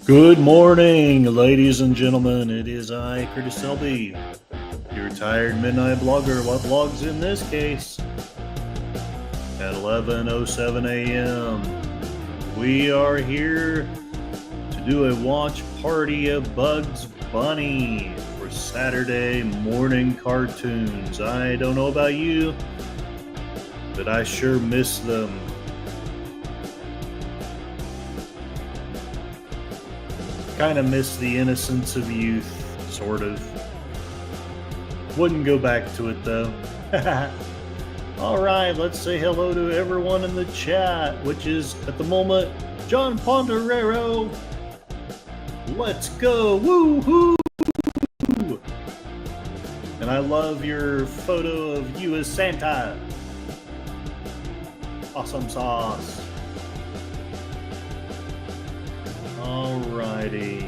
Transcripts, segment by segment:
Good morning, ladies and gentlemen. It is I, curtesy, your retired midnight blogger. What blogs in this case? At 11:07 a.m. We are here to do a watch party of Bugs Bunny for Saturday morning cartoons. I don't know about you, but I sure miss them. Kind of miss the innocence of youth, sort of. Wouldn't go back to it though. All right, let's say hello to everyone in the chat, which is at the moment John Ponderero. Let's go, woo-hoo! And I love your photo of you as Santa. Awesome sauce. Alrighty.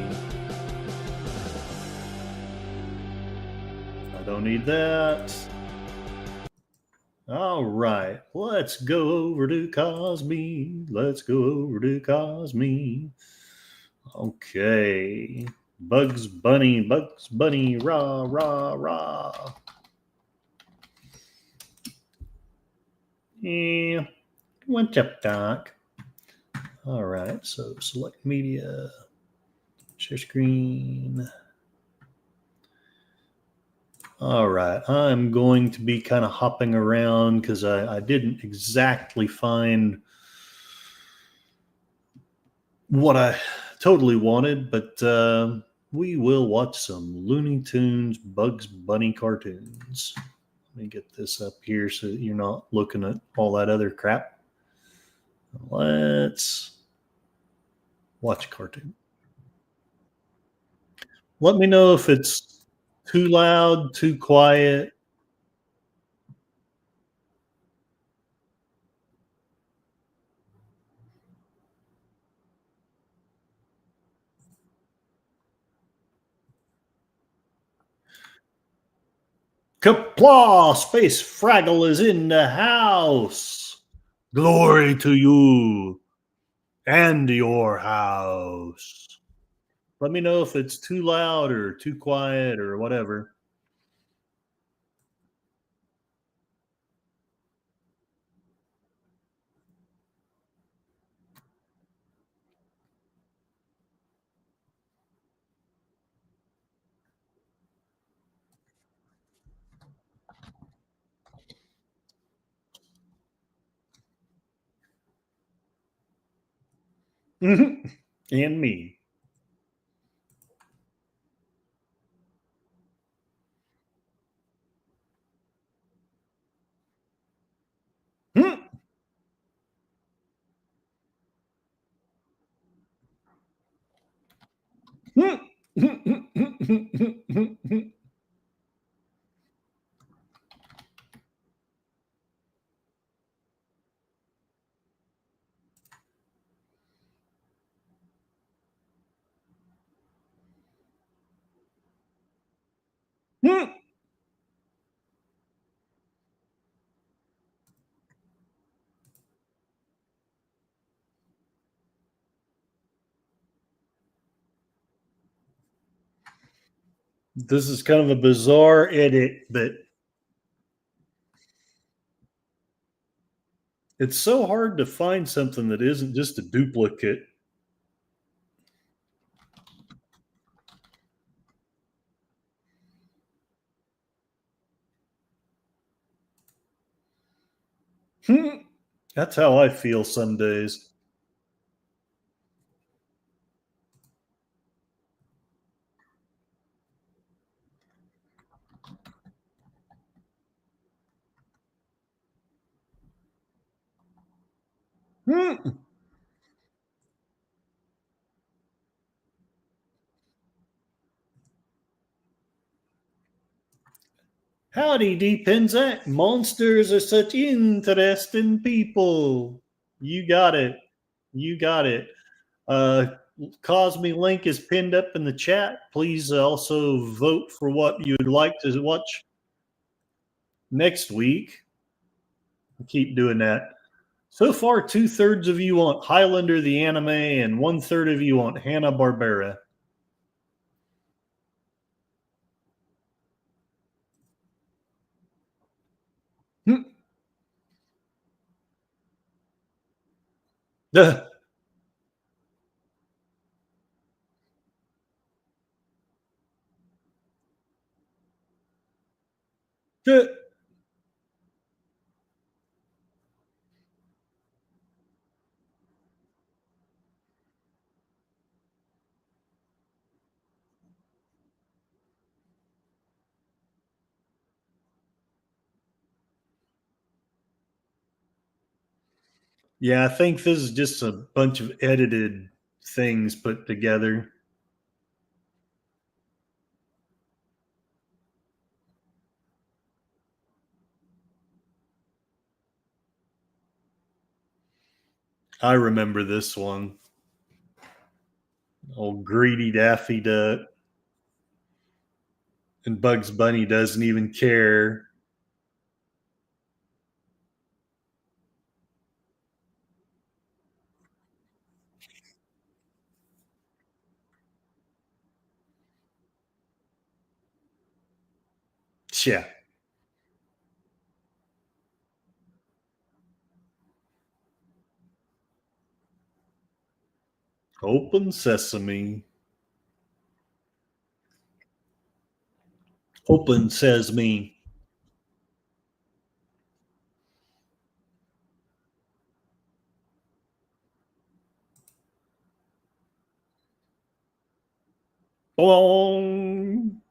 I don't need that. Alright, let's go over to Kosmi. Let's go over to Kosmi. Okay. Bugs Bunny, rah, rah, rah. Yeah. What's up, Doc? All right, so select media, share screen. All right, I'm going to be kind of hopping around because I didn't exactly find what I totally wanted, but we will watch some Looney Tunes Bugs Bunny cartoons. Let me get this up here so that you're not looking at all that other crap. Let's watch a cartoon. Let me know if it's too loud, too quiet. Kapla! Space Fraggle is in the house. Glory to you and your house. Let me know if it's too loud or too quiet or whatever. And me. This is kind of a bizarre edit, but it's so hard to find something that isn't just a duplicate. That's how I feel some days. Howdy, D-Penzak. Monsters are such interesting people. You got it. You got it. Cosme link is pinned up in the chat. Please also vote for what you'd like to watch next week. Keep doing that. So far, two-thirds of you want Highlander the anime, and one-third of you want Hanna-Barbera. Hmm. Duh. Duh. Yeah, I think this is just a bunch of edited things put together. I remember this one. Old greedy Daffy Duck. And Bugs Bunny doesn't even care. Yeah. Open sesame. Open sesame. Bong.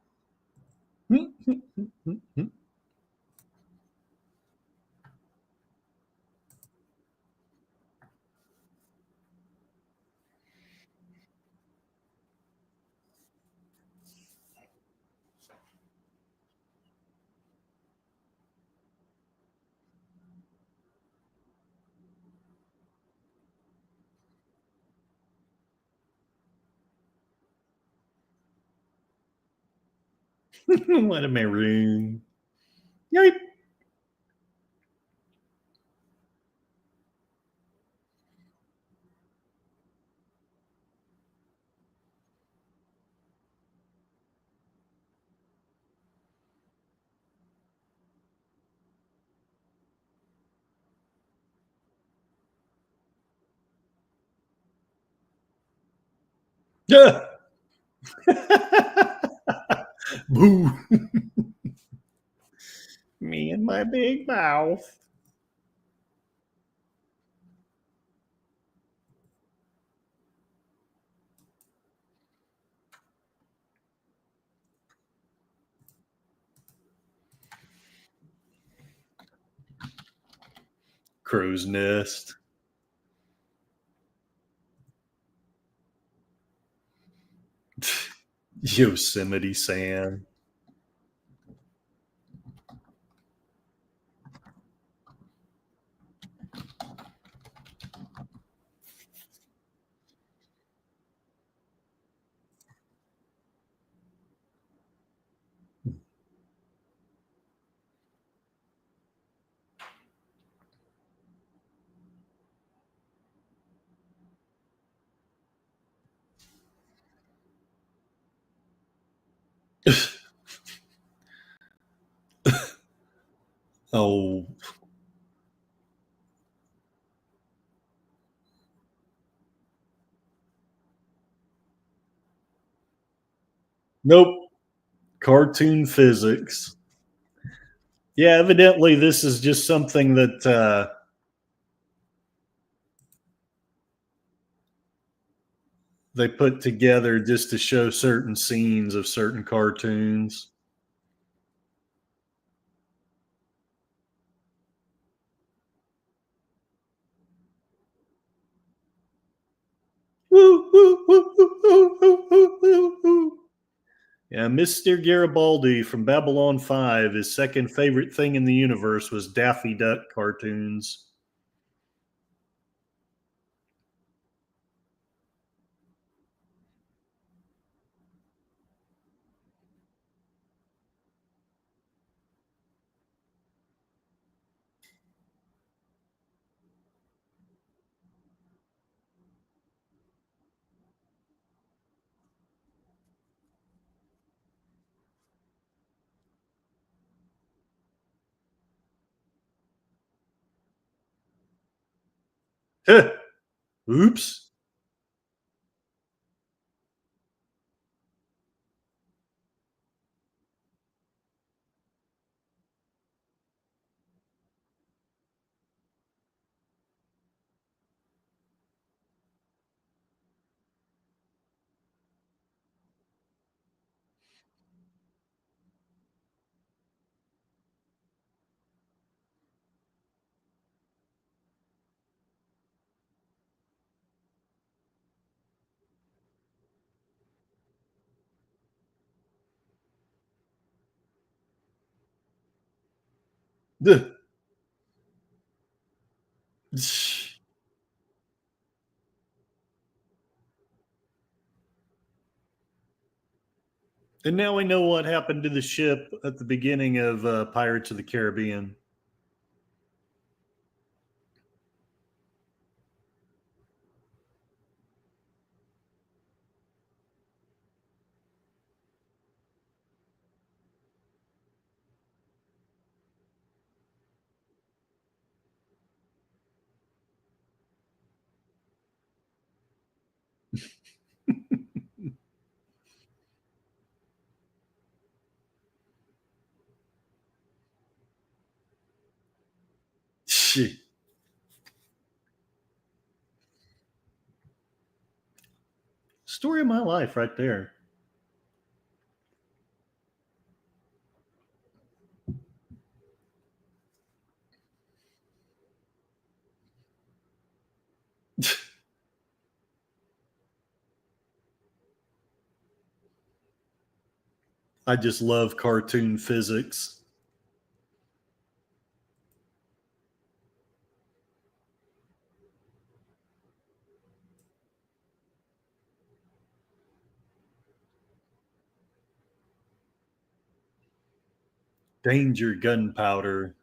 What a maroon. Yipe. Yeah. Boo. Me and my big mouth. Crow's nest. Yosemite Sam. Oh, nope. Cartoon physics. Yeah, evidently this is just something that they put together just to show certain scenes of certain cartoons. Woo, woo, woo, woo, woo, woo, woo, woo. Yeah, Mr. Garibaldi from Babylon 5, his second favorite thing in the universe was Daffy Duck cartoons. Oops. And now we know what happened to the ship at the beginning of Pirates of the Caribbean. Story of my life, right there. I just love cartoon physics. Danger gunpowder.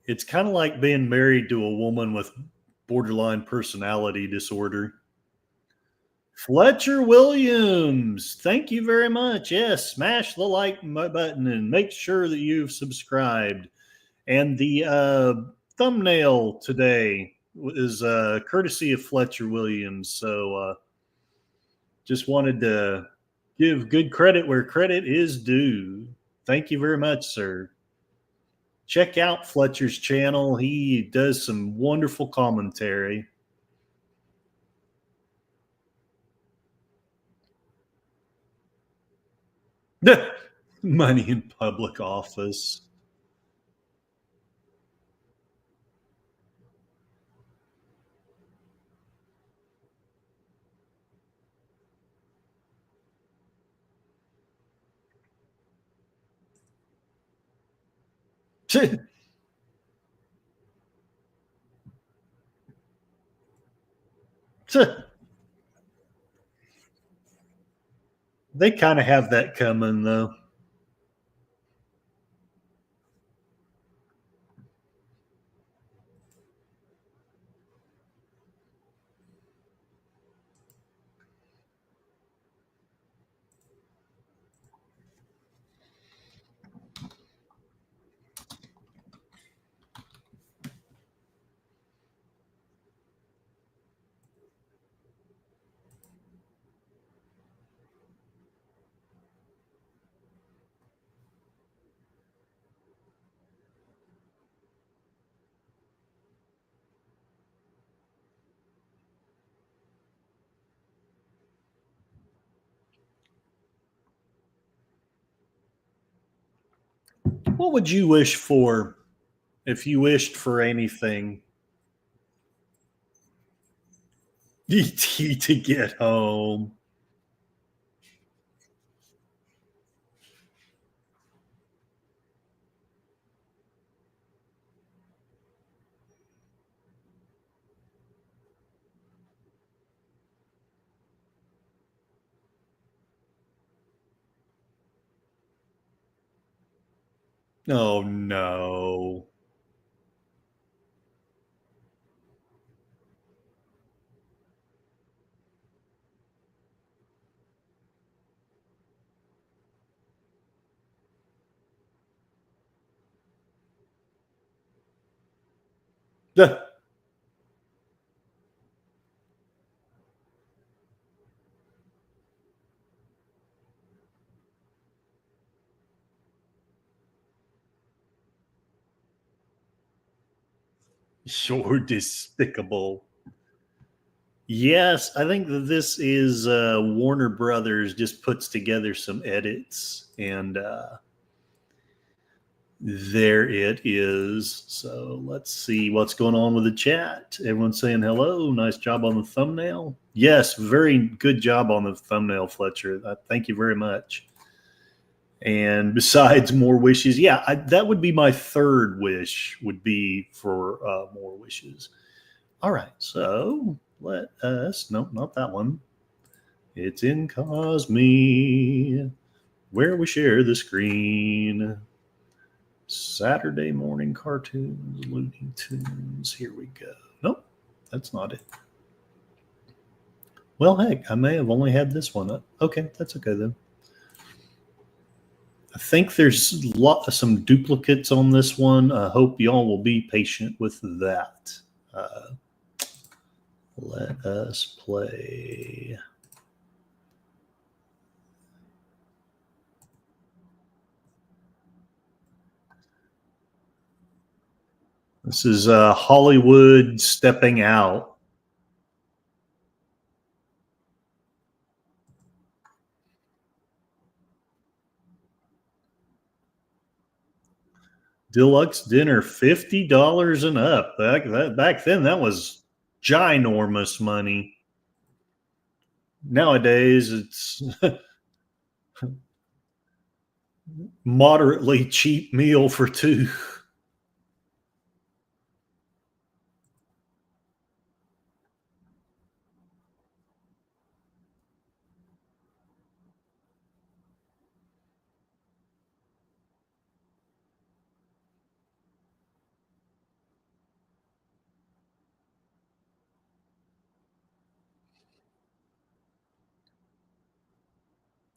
It's kind of like being married to a woman with borderline personality disorder. Fletcher Williams, thank you very much. Yes, smash the like button and make sure that you've subscribed. And the thumbnail today is courtesy of Fletcher Williams. So just wanted to give good credit where credit is due. Thank you very much, sir. Check out Fletcher's channel. He does some wonderful commentary. Money in public office. They kind of have that coming, though. What would you wish for if you wished for anything? ET to get home. Oh no. Sure, despicable. Yes, I think that this is Warner Brothers just puts together some edits, and there it is. So let's see what's going on with the chat. Everyone's saying hello. Nice job on the thumbnail. Yes, very good job on the thumbnail, Fletcher. Thank you very much. And besides more wishes, yeah, that would be my third wish. Would be for more wishes. All right, so let us. Nope, not that one. It's in Cosme, where we share the screen. Saturday morning cartoons, Looney Tunes. Here we go. Nope, that's not it. Well, heck, I may have only had this one up. Okay, that's okay then. I think there's some duplicates on this one. I hope y'all will be patient with that. Uh, let us play. This is Hollywood stepping out. Deluxe dinner, $50 and up. Back then, that was ginormous money. Nowadays, it's moderately cheap meal for two.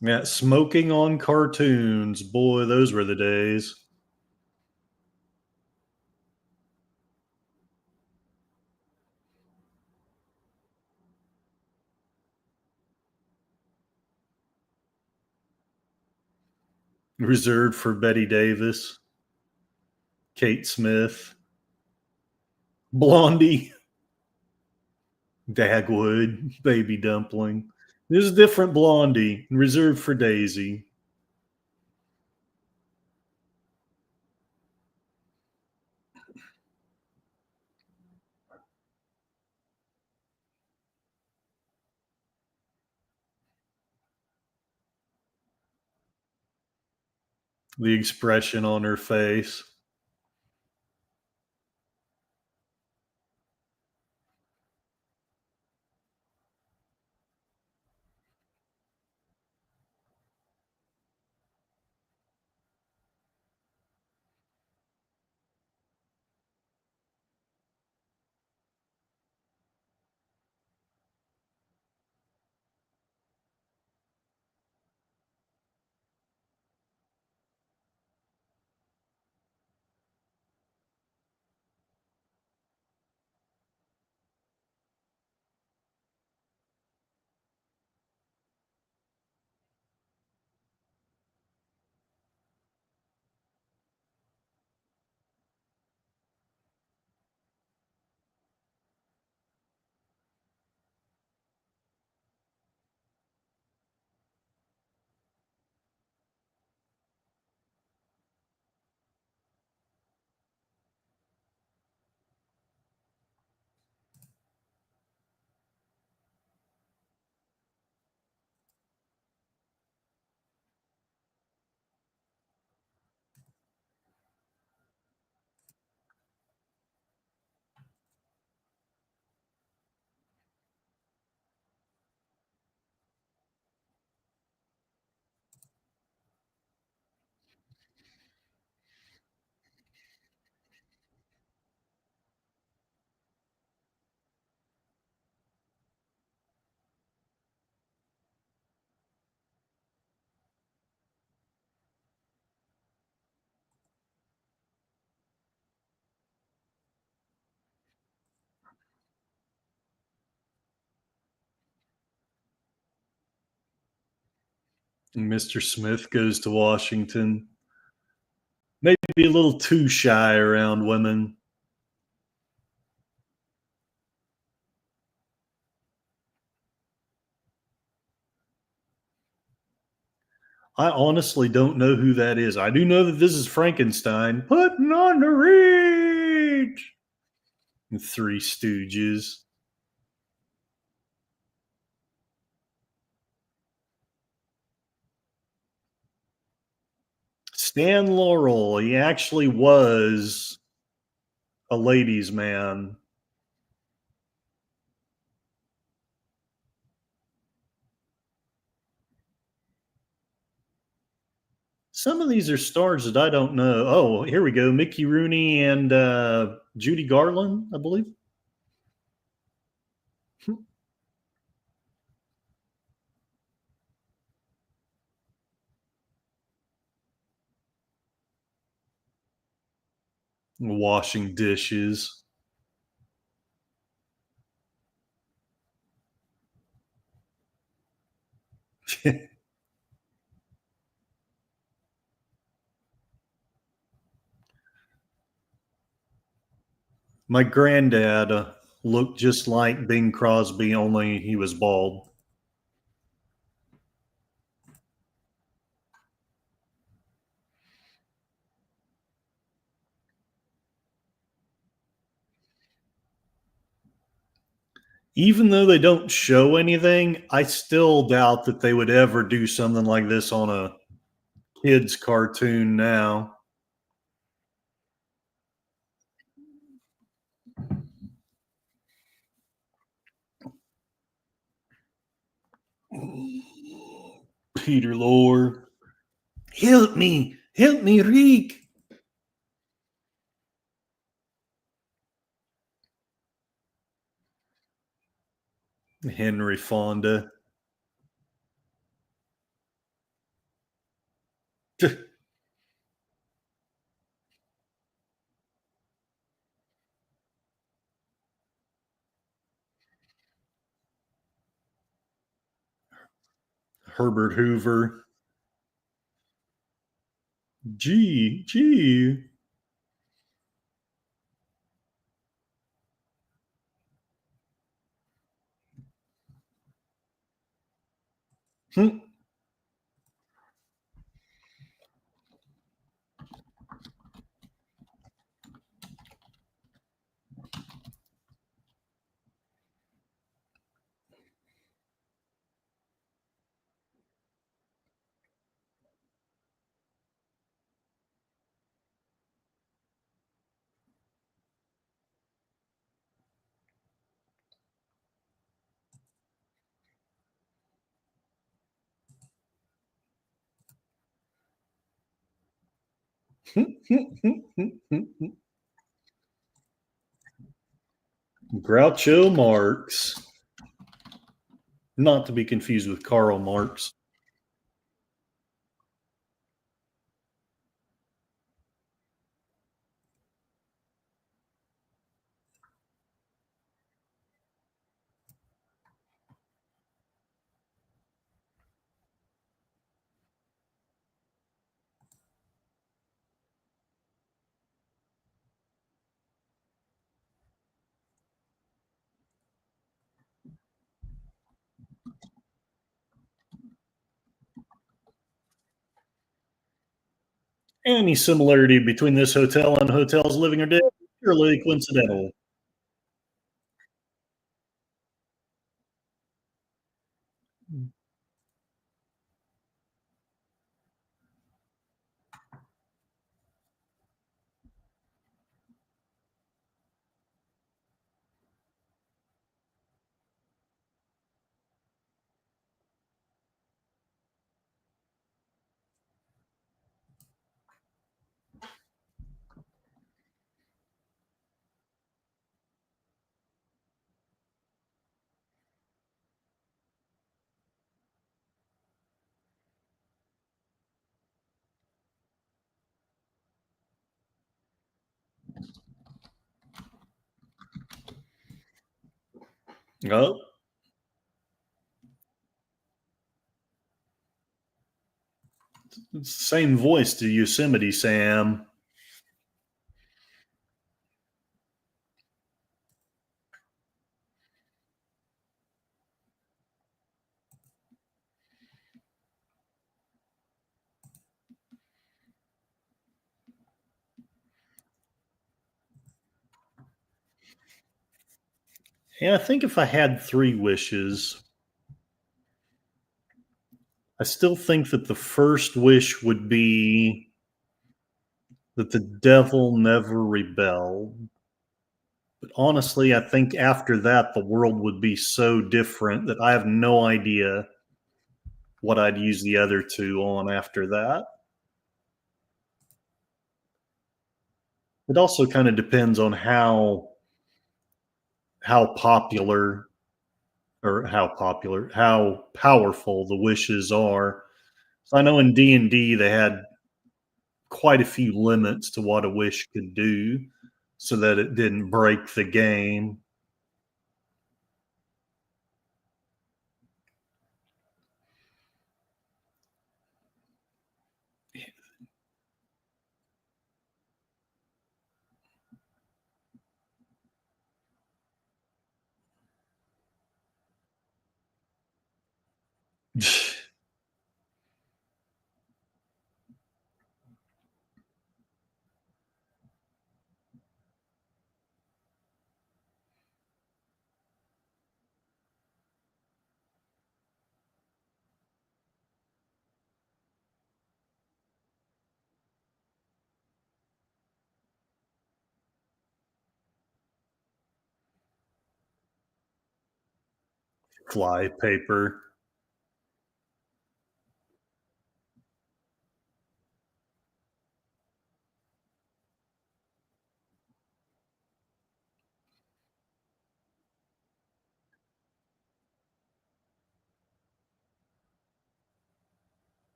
Yeah, smoking on cartoons. Boy, those were the days. Reserved for Betty Davis, Kate Smith, Blondie, Dagwood, Baby Dumpling. There's a different Blondie, reserved for Daisy. The expression on her face. Mr. Smith goes to Washington. Maybe a little too shy around women. I honestly don't know who that is. I do know that this is Frankenstein putting on the reach. The Three Stooges. Stan Laurel. He actually was a ladies' man. Some of these are stars that I don't know. Oh, here we go. Mickey Rooney and Judy Garland, I believe. Washing dishes. My granddad looked just like Bing Crosby, only he was bald. Even though they don't show anything, I still doubt that they would ever do something like this on a kids' cartoon now. Peter Lorre. Help me, Reek. Henry Fonda. Herbert Hoover. Gee. Hmm. Groucho Marx. Not to be confused with Karl Marx. Any similarity between this hotel and Hotels Living or Dead is purely coincidental. Oh, Same voice to Yosemite Sam. Yeah, I think if I had three wishes, I still think that the first wish would be that the devil never rebelled. But honestly, I think after that, the world would be so different that I have no idea what I'd use the other two on after that. It also kind of depends on how popular how powerful the wishes are. So I know in D&D they had quite a few limits to what a wish could do so that it didn't break the game. Fly paper.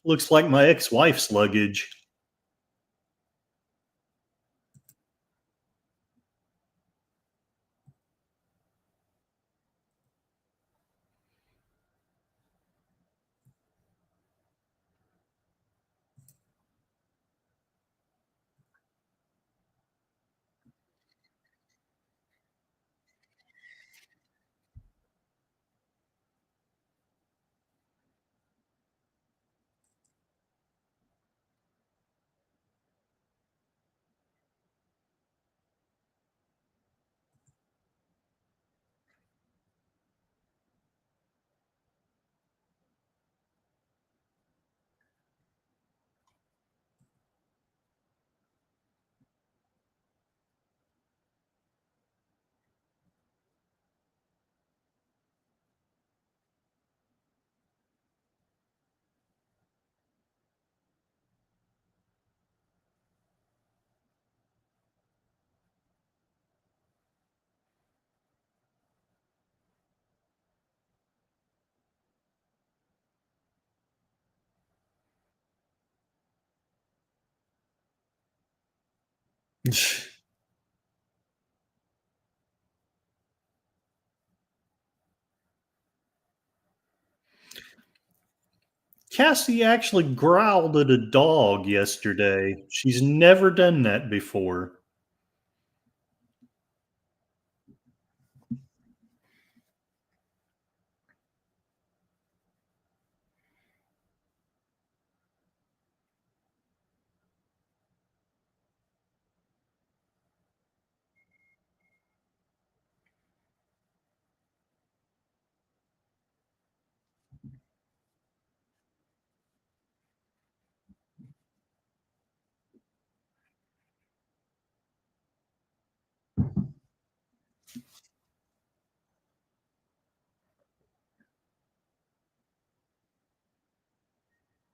Looks like my ex-wife's luggage. Cassie actually growled at a dog yesterday. She's never done that before.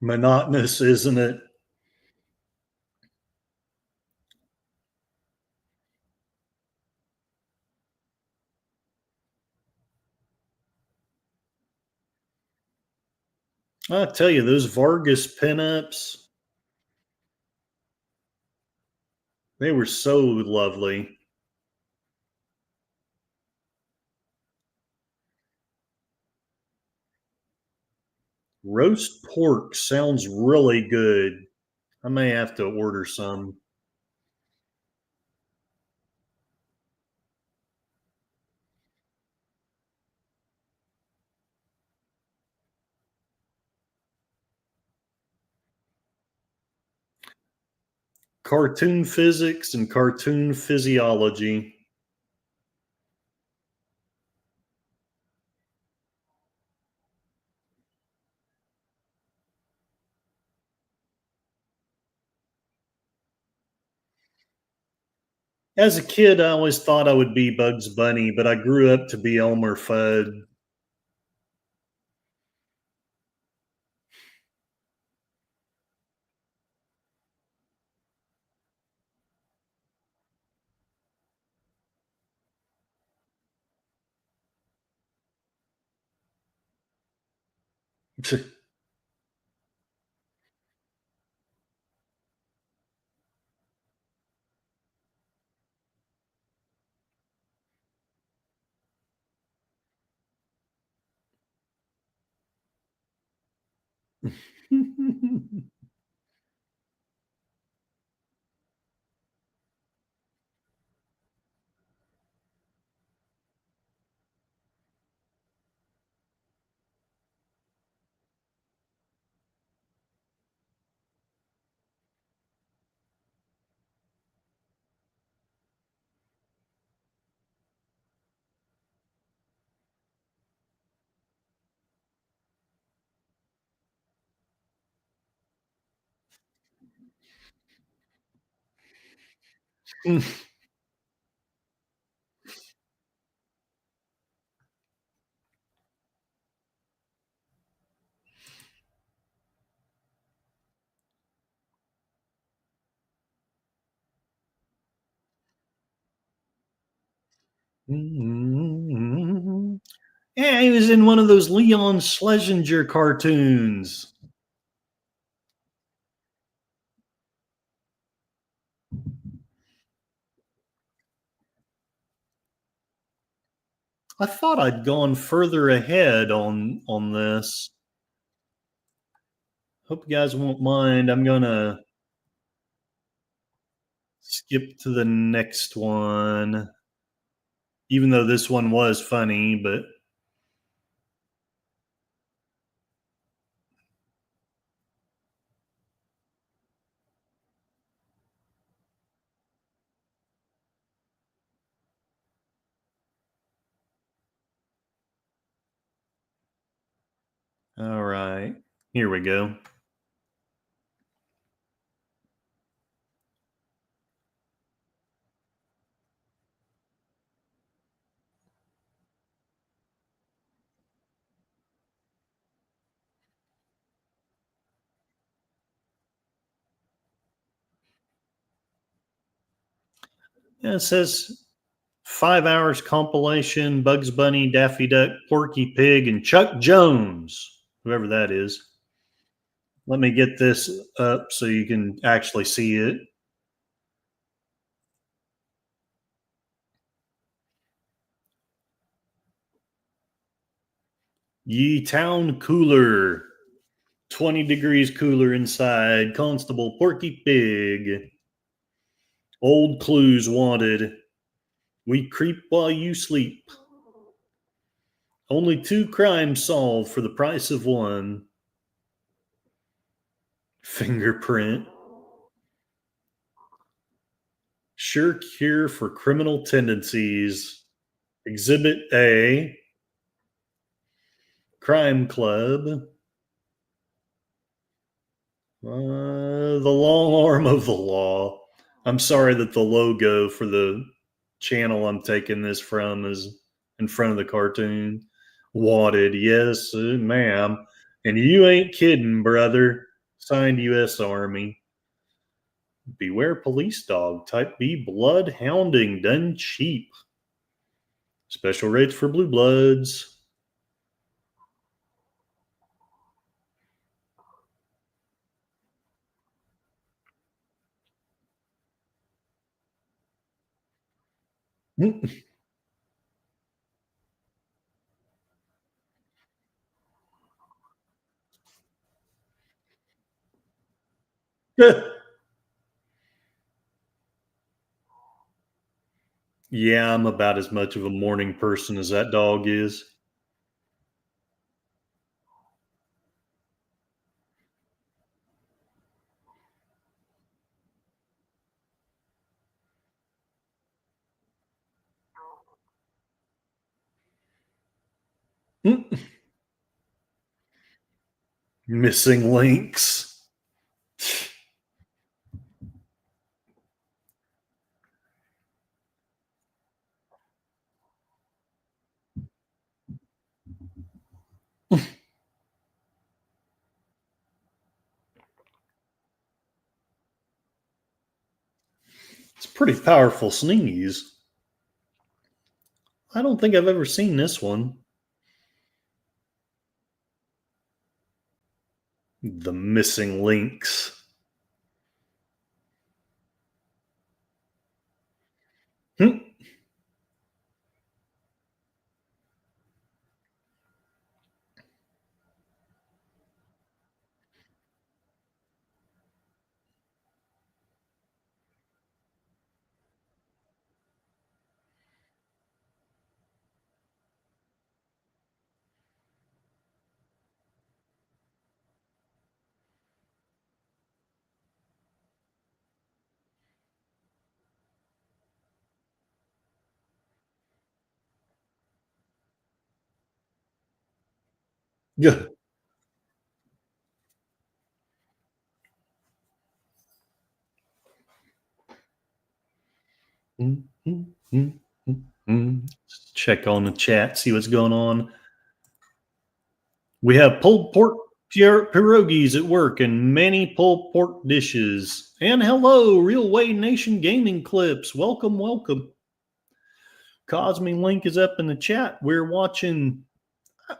Monotonous, isn't it? I tell you, those Vargas pinups, they were so lovely. Roast pork sounds really good. I may have to order some. Cartoon physics and cartoon physiology. As a kid, I always thought I would be Bugs Bunny, but I grew up to be Elmer Fudd. Yeah, he was in one of those Leon Schlesinger cartoons. I thought I'd gone further ahead on this. Hope you guys won't mind. I'm gonna skip to the next one, even though this one was funny. But all right, here we go. Yeah, it says 5 hours compilation: Bugs Bunny, Daffy Duck, Porky Pig, and Chuck Jones, whoever that is. Let me get this up so you can actually see it. Ye Town Cooler. 20 degrees cooler inside. Constable Porky Pig. Old clues wanted. We creep while you sleep. Only 2 crimes solved for the price of one. Fingerprint. Sure cure for criminal tendencies. Exhibit A. Crime Club. The long arm of the law. I'm sorry that the logo for the channel I'm taking this from is in front of the cartoon. Wanted, yes, ma'am. And you ain't kidding, brother. Signed U.S. Army. Beware police dog. Type B blood hounding done cheap. Special rates for blue bloods. Yeah, I'm about as much of a morning person as that dog is. Mm. Missing links. It's a pretty powerful sneeze. I don't think I've ever seen this one. The missing links. Hmm. Yeah. Mm, mm, mm, mm, mm. Check on the chat, see what's going on. We have pulled pork pierogies at work and many pulled pork dishes. And hello, Real Way Nation Gaming Clips. Welcome, welcome. Cosme link is up in the chat. We're watching.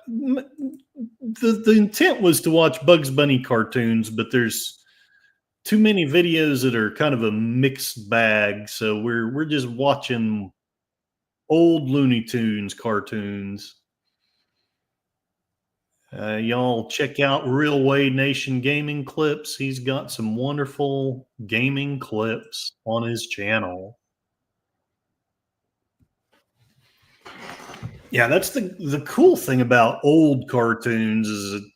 The intent was to watch Bugs Bunny cartoons, but there's too many videos that are kind of a mixed bag. So we're just watching old Looney Tunes cartoons. Y'all check out Real Way Nation Gaming Clips. He's got some wonderful gaming clips on his channel. Yeah, that's the cool thing about old cartoons is that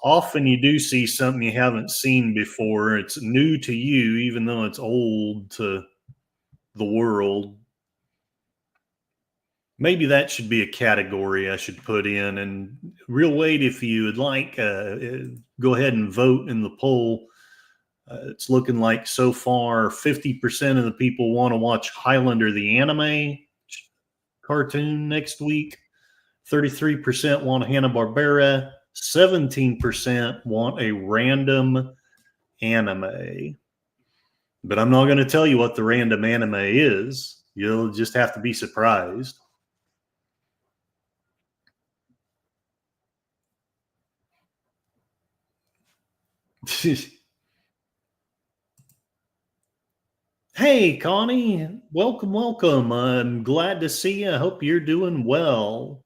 often you do see something you haven't seen before. It's new to you, even though it's old to the world. Maybe that should be a category I should put in. And real weight, if you would like, go ahead and vote in the poll. It's looking like so far 50% of the people want to watch Highlander the anime cartoon next week. 33% want Hanna-Barbera. 17% want a random anime. But I'm not going to tell you what the random anime is. You'll just have to be surprised. Hey, Connie. Welcome, welcome. I'm glad to see you. I hope you're doing well.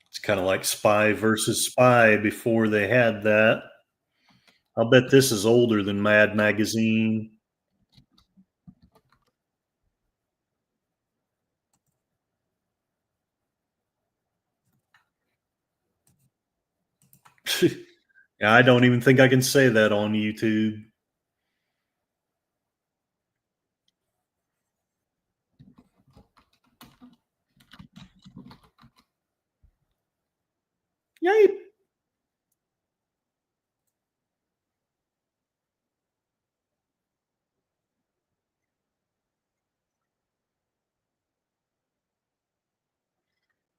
It's kind of like Spy versus Spy before they had that. I'll bet this is older than Mad Magazine. I don't even think I can say that on YouTube. Yay.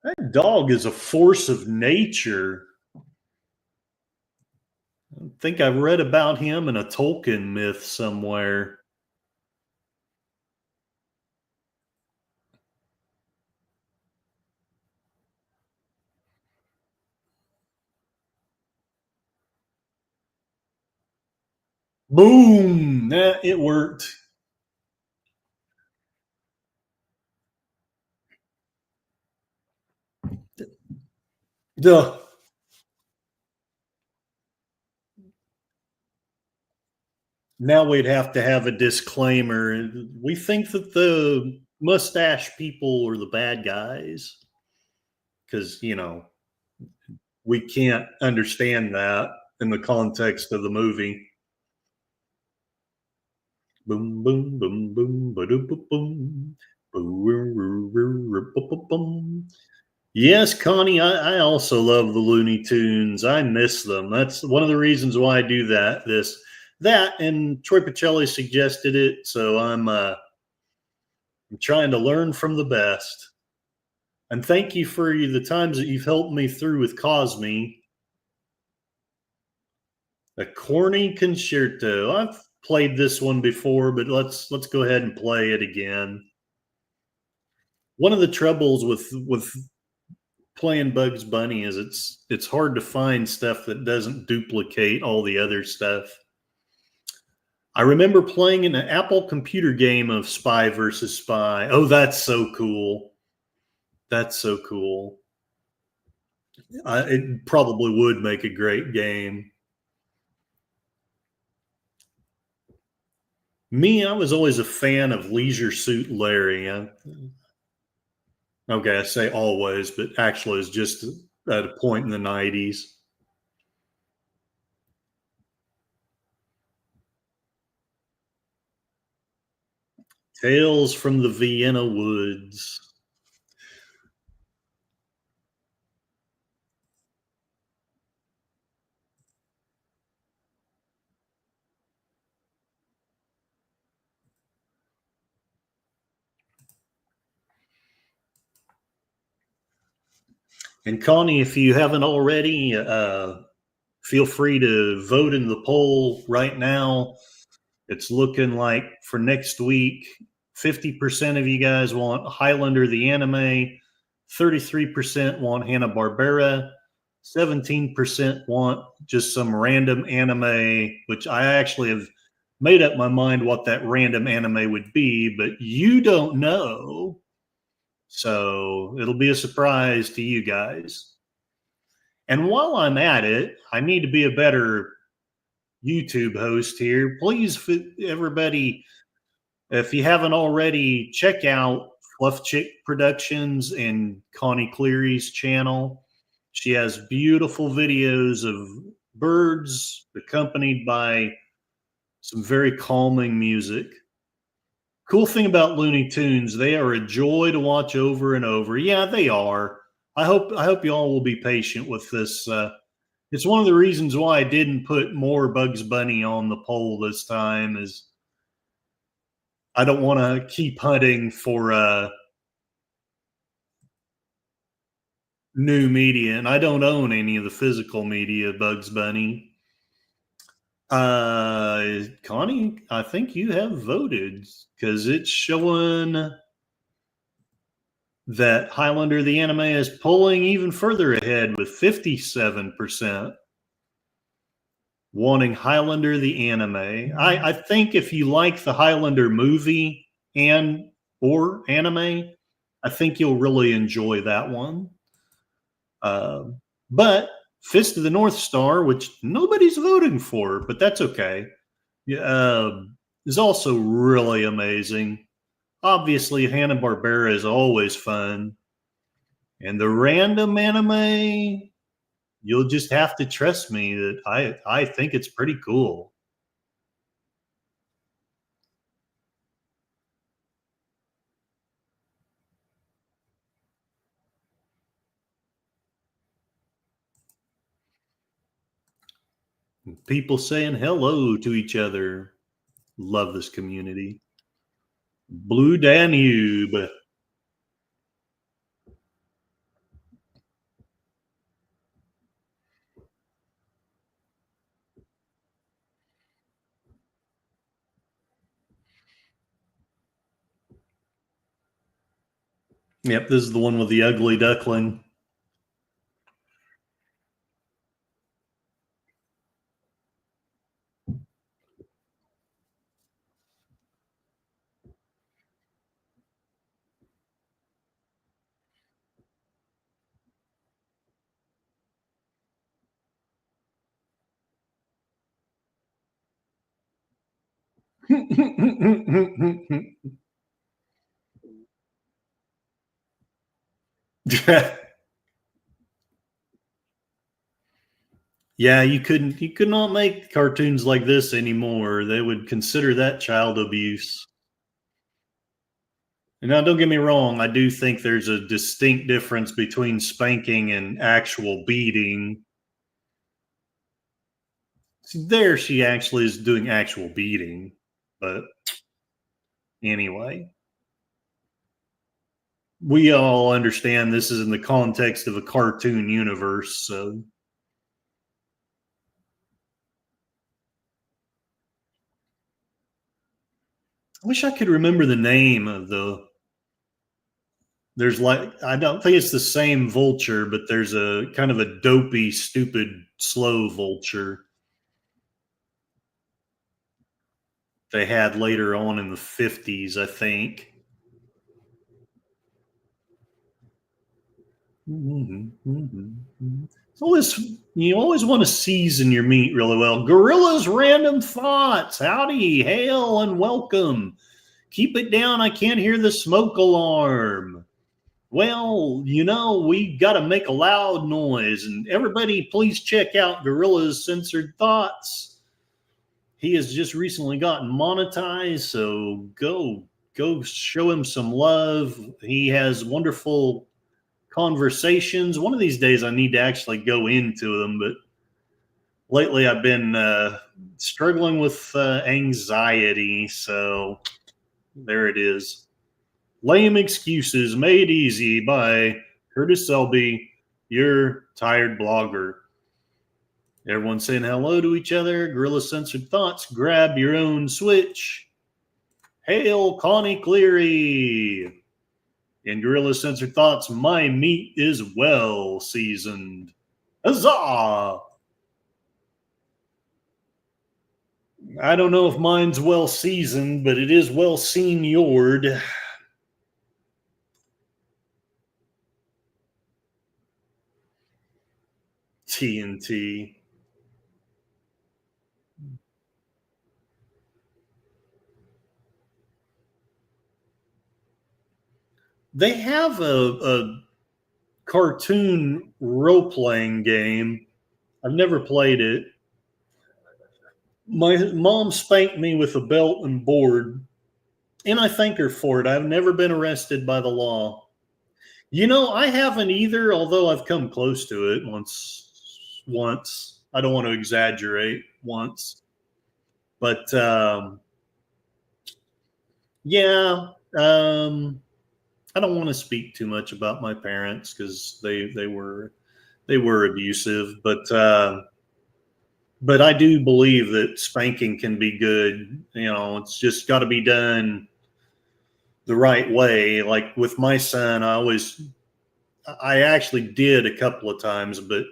That dog is a force of nature. I think I've read about him in a Tolkien myth somewhere. Boom! It worked. Duh. Now we'd have to have a disclaimer. We think that the mustache people are the bad guys because, we can't understand that in the context of the movie. Boom, boom, boom, boom, ba-doom, boom, boom. Boom. Yes, Connie, I also love the Looney Tunes. I miss them. That's one of the reasons why I do that. That, and Troy Pacelli suggested it, so I'm trying to learn from the best. And thank you for the times that you've helped me through with Kosmi. A corny concerto. I've played this one before, but let's go ahead and play it again. One of the troubles with playing Bugs Bunny is it's hard to find stuff that doesn't duplicate all the other stuff. I remember playing in an Apple computer game of Spy versus Spy. Oh, that's so cool. That's so cool. It probably would make a great game. Me, I was always a fan of Leisure Suit Larry. Okay, I say always, but actually it's just at a point in the 90s. Tales from the Vienna Woods. And Connie, if you haven't already, feel free to vote in the poll right now. It's looking like for next week, 50% of you guys want Highlander the anime, 33% want Hanna-Barbera, 17% want just some random anime, which I actually have made up my mind what that random anime would be, but you don't know. So it'll be a surprise to you guys. And while I'm at it, I need to be a better YouTube host here. Please, everybody, if you haven't already, check out Fluff Chick Productions and Connie Cleary's channel. She has beautiful videos of birds accompanied by some very calming music. Cool thing about Looney Tunes, they are a joy to watch over and over. Yeah, they are. I hope y'all will be patient with this. It's one of the reasons why I didn't put more Bugs Bunny on the poll this time. Is I don't want to keep hunting for new media, and I don't own any of the physical media Bugs Bunny. Connie, I think you have voted because it's showing that Highlander the anime is pulling even further ahead with 57% wanting Highlander the anime. I think if you like the Highlander movie and or anime, I think you'll really enjoy that one. But Fist of the North Star, which nobody's voting for, but that's okay, is also really amazing. Obviously, Hanna-Barbera is always fun. And the random anime, you'll just have to trust me that I think it's pretty cool. People saying hello to each other. Love this community. Blue Danube. Yep, this is the one with the ugly duckling. Yeah, you could not make cartoons like this anymore. They would consider that child abuse. And now, don't get me wrong, I do think there's a distinct difference between spanking and actual beating. See, there, she actually is doing actual beating. But anyway, we all understand this is in the context of a cartoon universe. So I wish I could remember the name of the. There's like, I don't think it's the same vulture, but there's a kind of a dopey, stupid, slow vulture they had later on in the 50s, I think. It's always, you always want to season your meat really well. Gorilla's random thoughts. Howdy, hail, and welcome. Keep it down. I can't hear the smoke alarm. Well, we got to make a loud noise, and everybody, please check out Gorilla's Censored Thoughts. He has just recently gotten monetized, so go show him some love. He has wonderful conversations. One of these days, I need to actually go into them, but lately I've been struggling with anxiety, so there it is. Lame Excuses Made Easy by Curtis Selby, your tired blogger. Everyone saying hello to each other. Gorilla Censored Thoughts. Grab your own switch. Hail Connie Cleary. In Gorilla Censored Thoughts, my meat is well seasoned. Huzzah! I don't know if mine's well seasoned, but it is well seniored. TNT. They have a cartoon role playing game. I've never played it. My mom spanked me with a belt and board, and I thank her for it. I've never been arrested by the law. I haven't either, although I've come close to it once. Once. I don't want to exaggerate. Once. But yeah, I don't want to speak too much about my parents because they were abusive, but I do believe that spanking can be good. It's just got to be done the right way. Like with my son, I actually did a couple of times, but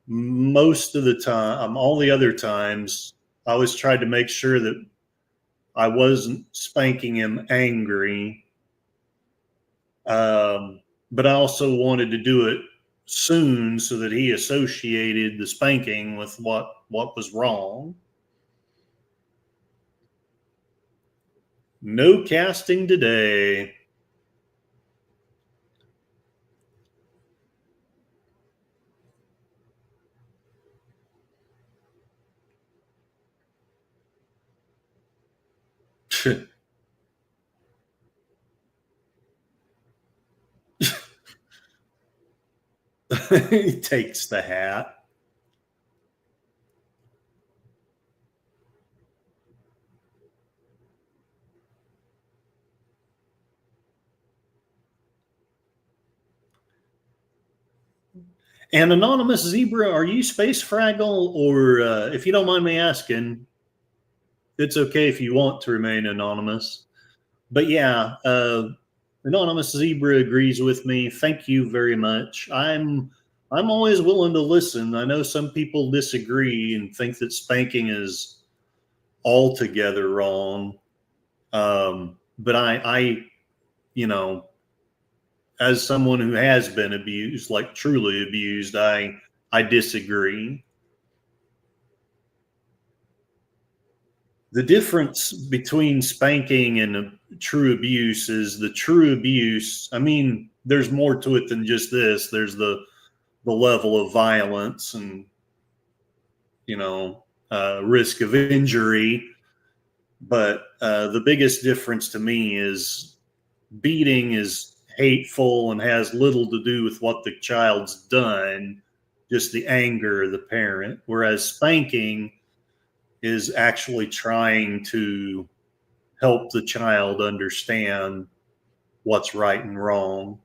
most of the time, all the other times, I always tried to make sure that I wasn't spanking him angry. But I also wanted to do it soon so that he associated the spanking with what was wrong. No casting today. He takes the hat. And Anonymous Zebra, are you Space Fraggle? Or if you don't mind me asking, it's okay if you want to remain anonymous. But yeah, Anonymous Zebra agrees with me. Thank you very much. I'm always willing to listen. I know some people disagree and think that spanking is altogether wrong. But you know, as someone who has been abused, like truly abused, I disagree. The difference between spanking and true abuse is the true abuse. I mean, there's more to it than just this. There's the level of violence and risk of injury. But the biggest difference to me is beating is hateful and has little to do with what the child's done, just the anger of the parent. Whereas spanking is actually trying to help the child understand what's right and wrong.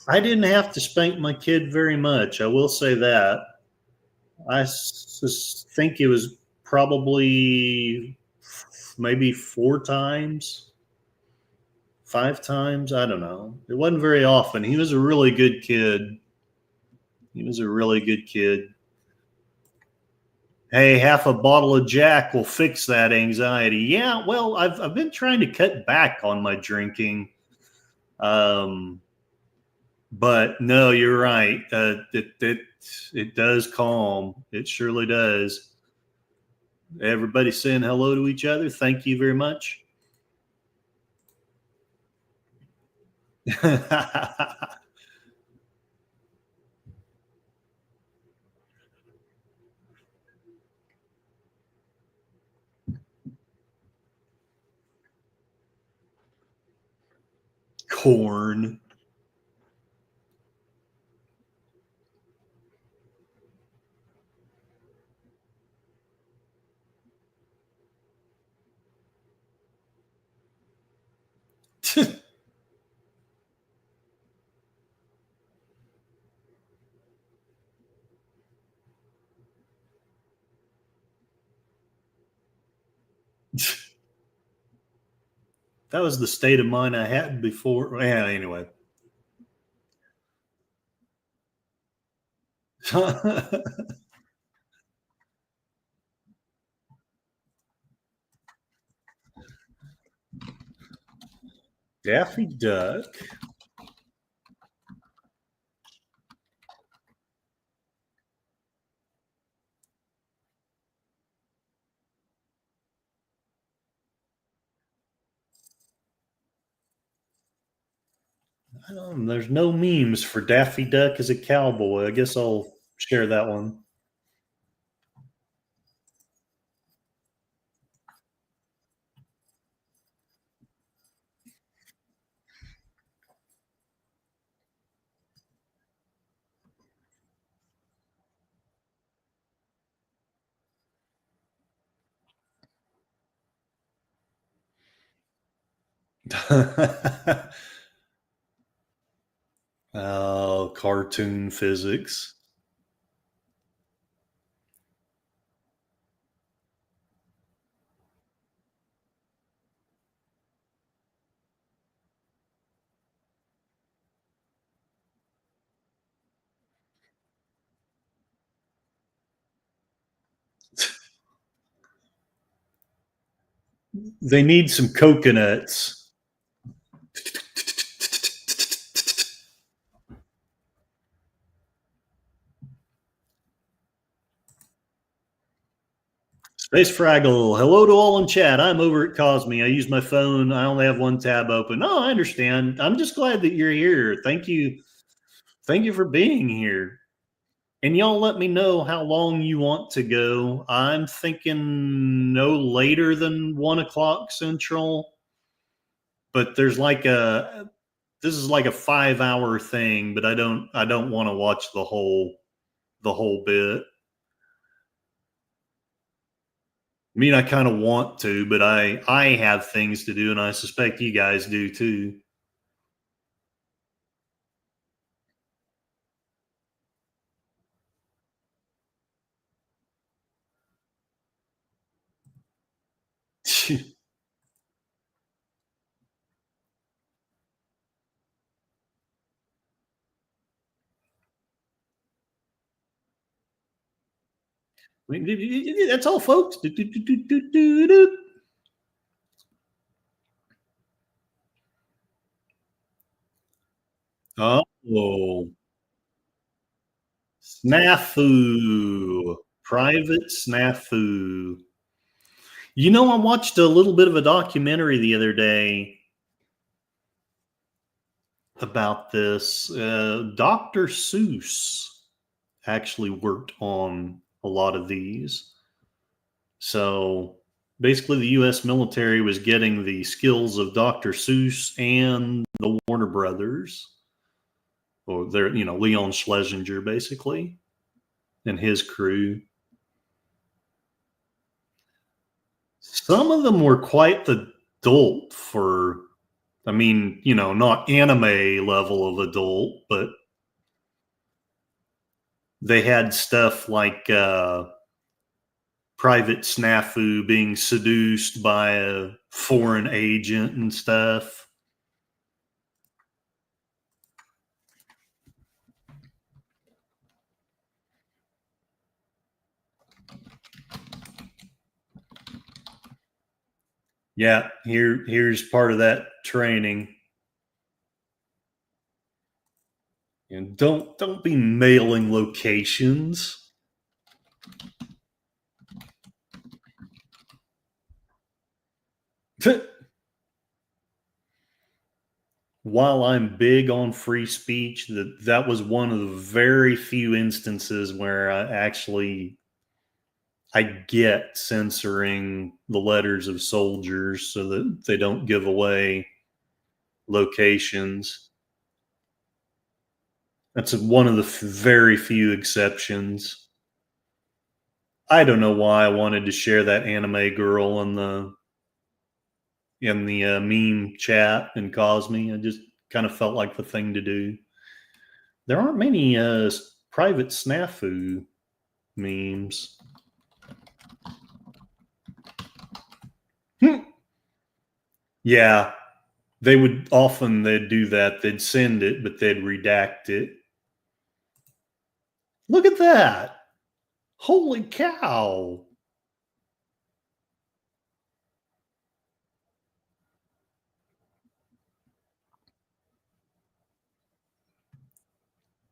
I didn't have to spank my kid very much. I will say that. Think it was probably maybe 4 times, 5 times. I don't know. It wasn't very often. He was a really good kid. He was a really good kid. Hey, half a bottle of Jack will fix that anxiety. Yeah, well, I've been trying to cut back on my drinking. Um, but no, you're right. It does calm. It surely does. Everybody saying hello to each other. Thank you very much. Corn. That was the state of mind I had before. Yeah, anyway. Daffy Duck. There's no memes for Daffy Duck as a cowboy. I guess I'll share that one. Oh, cartoon physics. They need some coconuts. Space Fraggle, hello to all in chat. I'm over at Kosmi. I use my phone. I only have one tab open. Oh, I understand. I'm just glad that you're here. Thank you. Thank you for being here. And y'all let me know how long you want to go. I'm thinking no later than 1 o'clock Central. But there's like a this is like a 5 hour thing, but I don't want to watch the whole bit. I mean, I kind of want to, but I have things to do, and I suspect you guys do too. That's all, folks. Oh, snafu. Private snafu. I watched a little bit of a documentary the other day about this. Dr. Seuss actually worked on a lot of these. So basically, the U.S. military was getting the skills of Dr. Seuss and the Warner Brothers, or Leon Schlesinger, basically, and his crew. Some of them were quite adult for, not anime level of adult, but they had stuff like Private Snafu being seduced by a foreign agent and stuff. Yeah, here's part of that training. And don't be mailing locations. While I'm big on free speech, that was one of the very few instances where I get censoring the letters of soldiers so that they don't give away locations. That's one of the very few exceptions. I don't know why I wanted to share that anime girl in the meme chat in Cosme. I just kind of felt like the thing to do. There aren't many private snafu memes. Yeah, they'd do that. They'd send it, but they'd redact it. Look at that. Holy cow.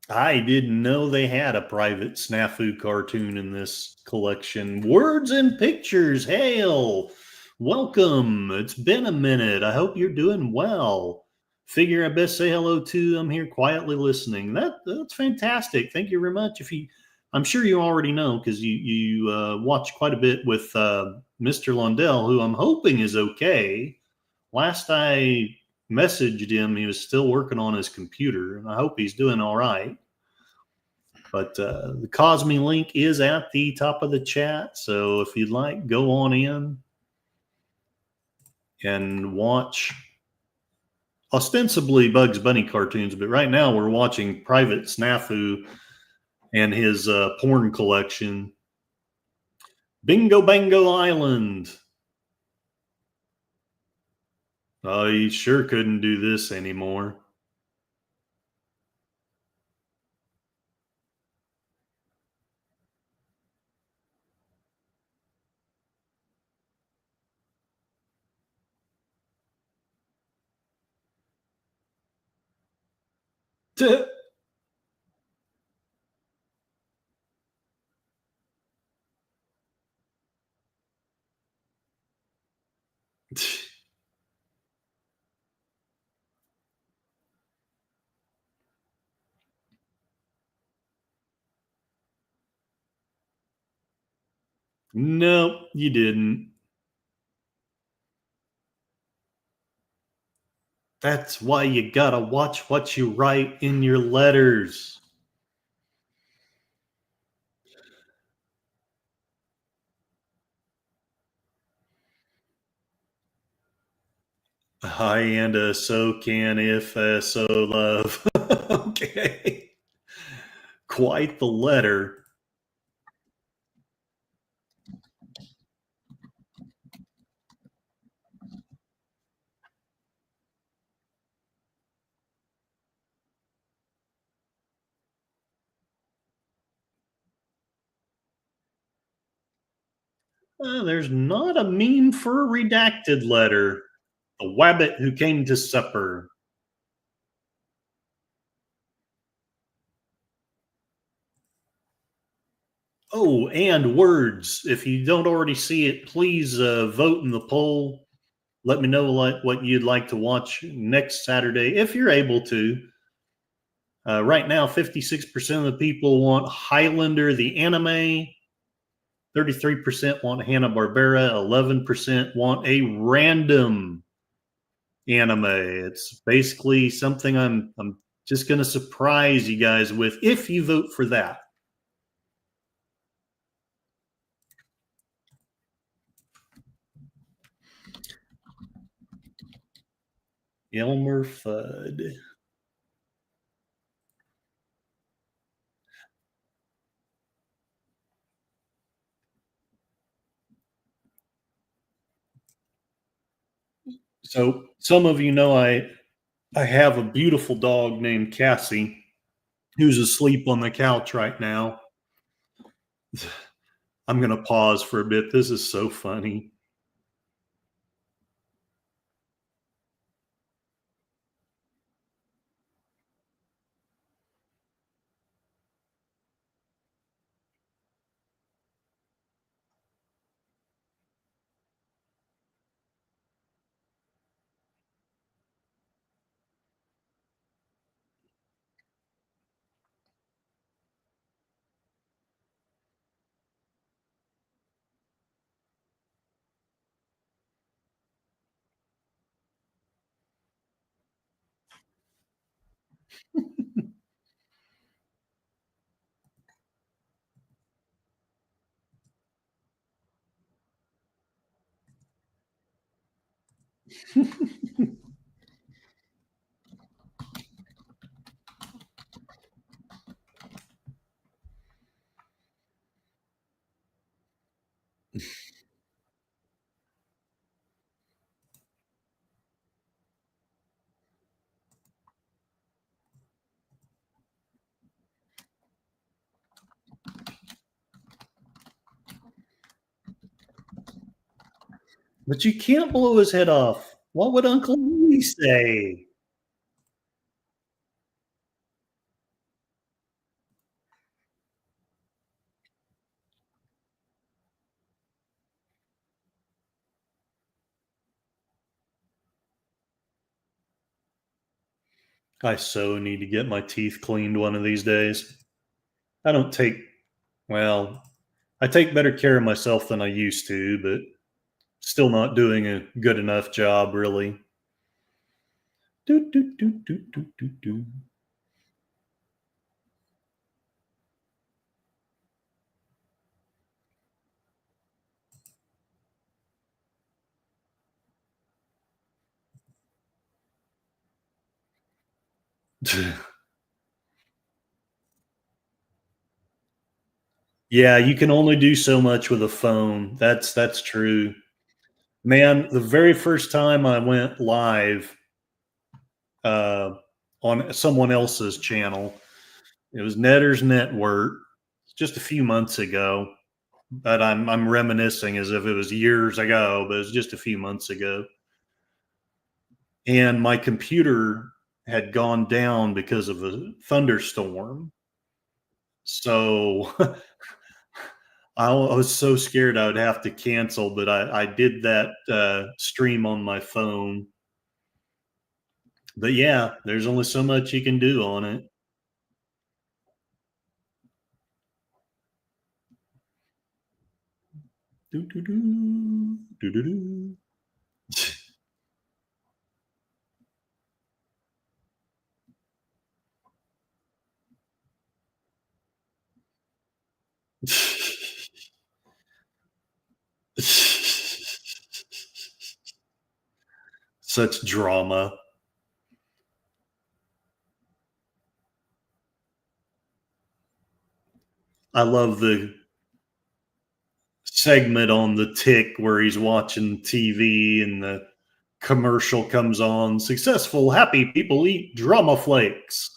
I didn't know they had a private snafu cartoon in this collection. Words and pictures, hail! Welcome. It's been a minute. I hope you're doing well. Figure I best say hello to. I'm here quietly listening. That's fantastic. Thank you very much. I'm sure you already know because you watch quite a bit with Mr. Lundell, who I'm hoping is okay. Last I messaged him, he was still working on his computer, and I hope he's doing all right. But the Cosme link is at the top of the chat. So if you'd like, go on in and watch ostensibly Bugs Bunny cartoons. But right now we're watching Private Snafu and his porn collection. Bingo Bango Island. Oh, he sure couldn't do this anymore. No, you didn't. That's why you gotta watch what you write in your letters. Hi, and so can if so love. Okay. Quite the letter. There's not a meme for a redacted letter. The wabbit who came to supper. Oh, and words. If you don't already see it, please vote in the poll. Let me know what you'd like to watch next Saturday, if you're able to. Right now, 56% of the people want Highlander, the anime. 33% want Hanna-Barbera. 11% want a random anime. It's basically something I'm just going to surprise you guys with if you vote for that. Elmer Fudd. So some of you know I have a beautiful dog named Cassie who's asleep on the couch right now. I'm going to pause for a bit. This is so funny. But you can't blow his head off. What would Uncle Louie say? I so need to get my teeth cleaned one of these days. I don't take, well, I take better care of myself than I used to, but still not doing a good enough job, really. Do, do, do, do, do, do, do. Yeah, you can only do so much with a phone. That's true. Man, the very first time I went live uh, on someone else's channel, it was Netter's Network just a few months ago. But I'm reminiscing as if it was years ago, but it was just a few months ago. And my computer had gone down because of a thunderstorm. So I was so scared I would have to cancel, but I did that stream on my phone. But yeah, there's only so much you can do on it. Do, do, do, do, do, do. Such drama. I love the segment on the tick where he's watching TV and the commercial comes on. Successful, happy people eat drama flakes.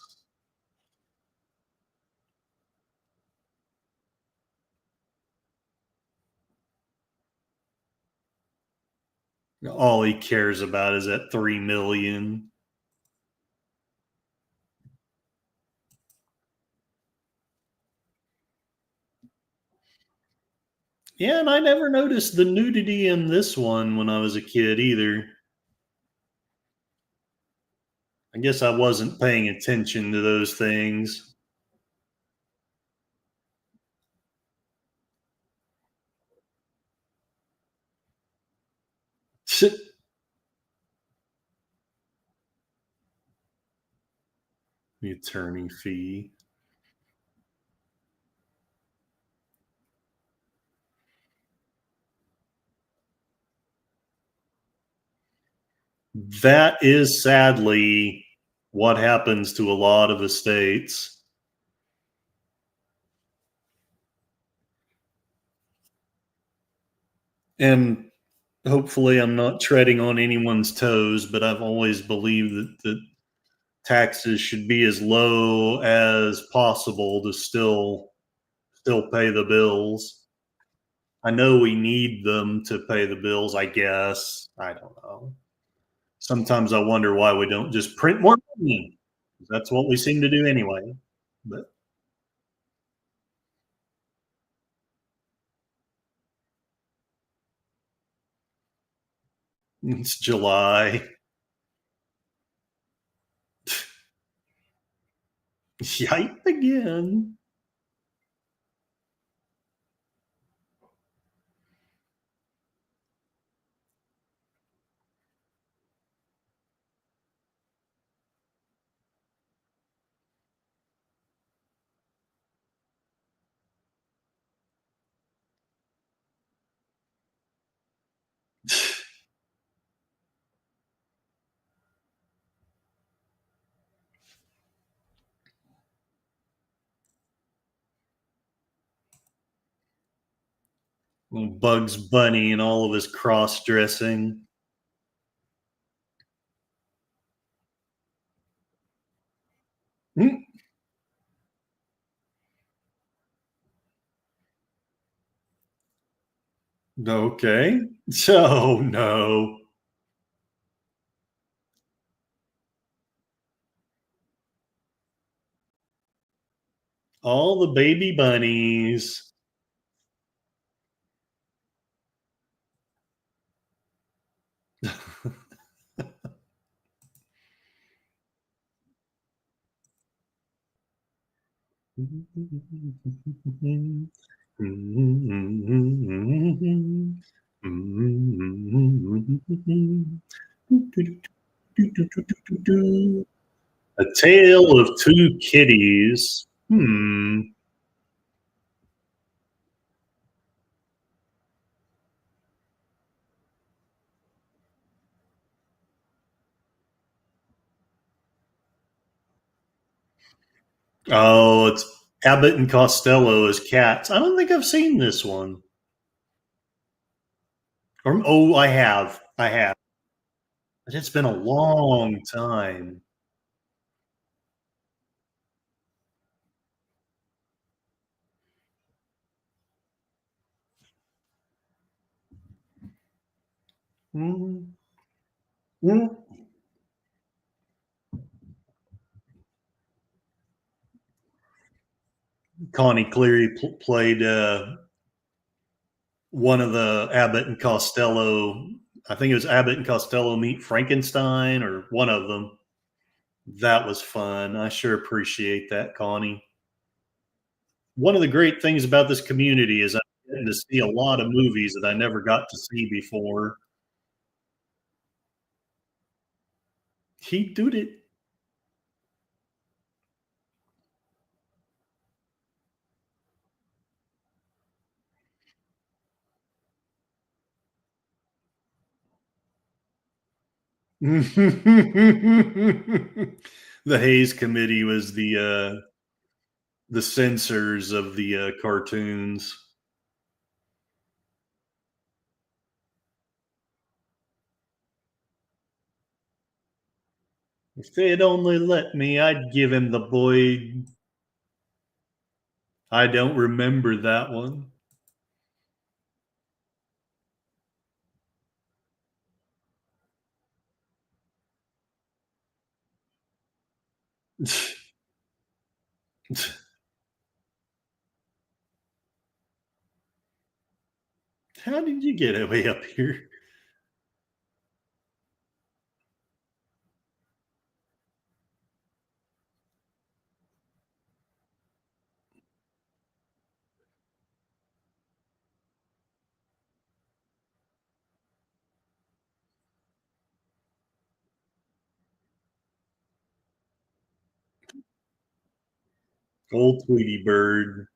All he cares about is that 3 million. Yeah, and I never noticed the nudity in this one when I was a kid either. I guess I wasn't paying attention to those things. The attorney fee. That is sadly what happens to a lot of estates. And hopefully, I'm not treading on anyone's toes, but I've always believed that taxes should be as low as possible to still pay the bills. I know we need them to pay the bills, I guess. I don't know. Sometimes I wonder why we don't just print more money. That's what we seem to do anyway. But it's July. Yipe again. Bugs Bunny and all of his cross dressing. Okay. So, no. All the baby bunnies. A Tale of Two Kitties. Hmm. Oh, it's Abbott and Costello as cats. I don't think I've seen this one. Or oh, I have. I have. But it's been a long time. Mm, mm. Connie Cleary played one of the Abbott and Costello. I think it was Abbott and Costello meet Frankenstein, or one of them. That was fun. I sure appreciate that, Connie. One of the great things about this community is I'm getting to see a lot of movies that I never got to see before. He did it. The Hayes Committee was the censors of the cartoons. If they'd only let me, I'd give him the boy. I don't remember that one. How did you get way up here? Old Tweety Bird.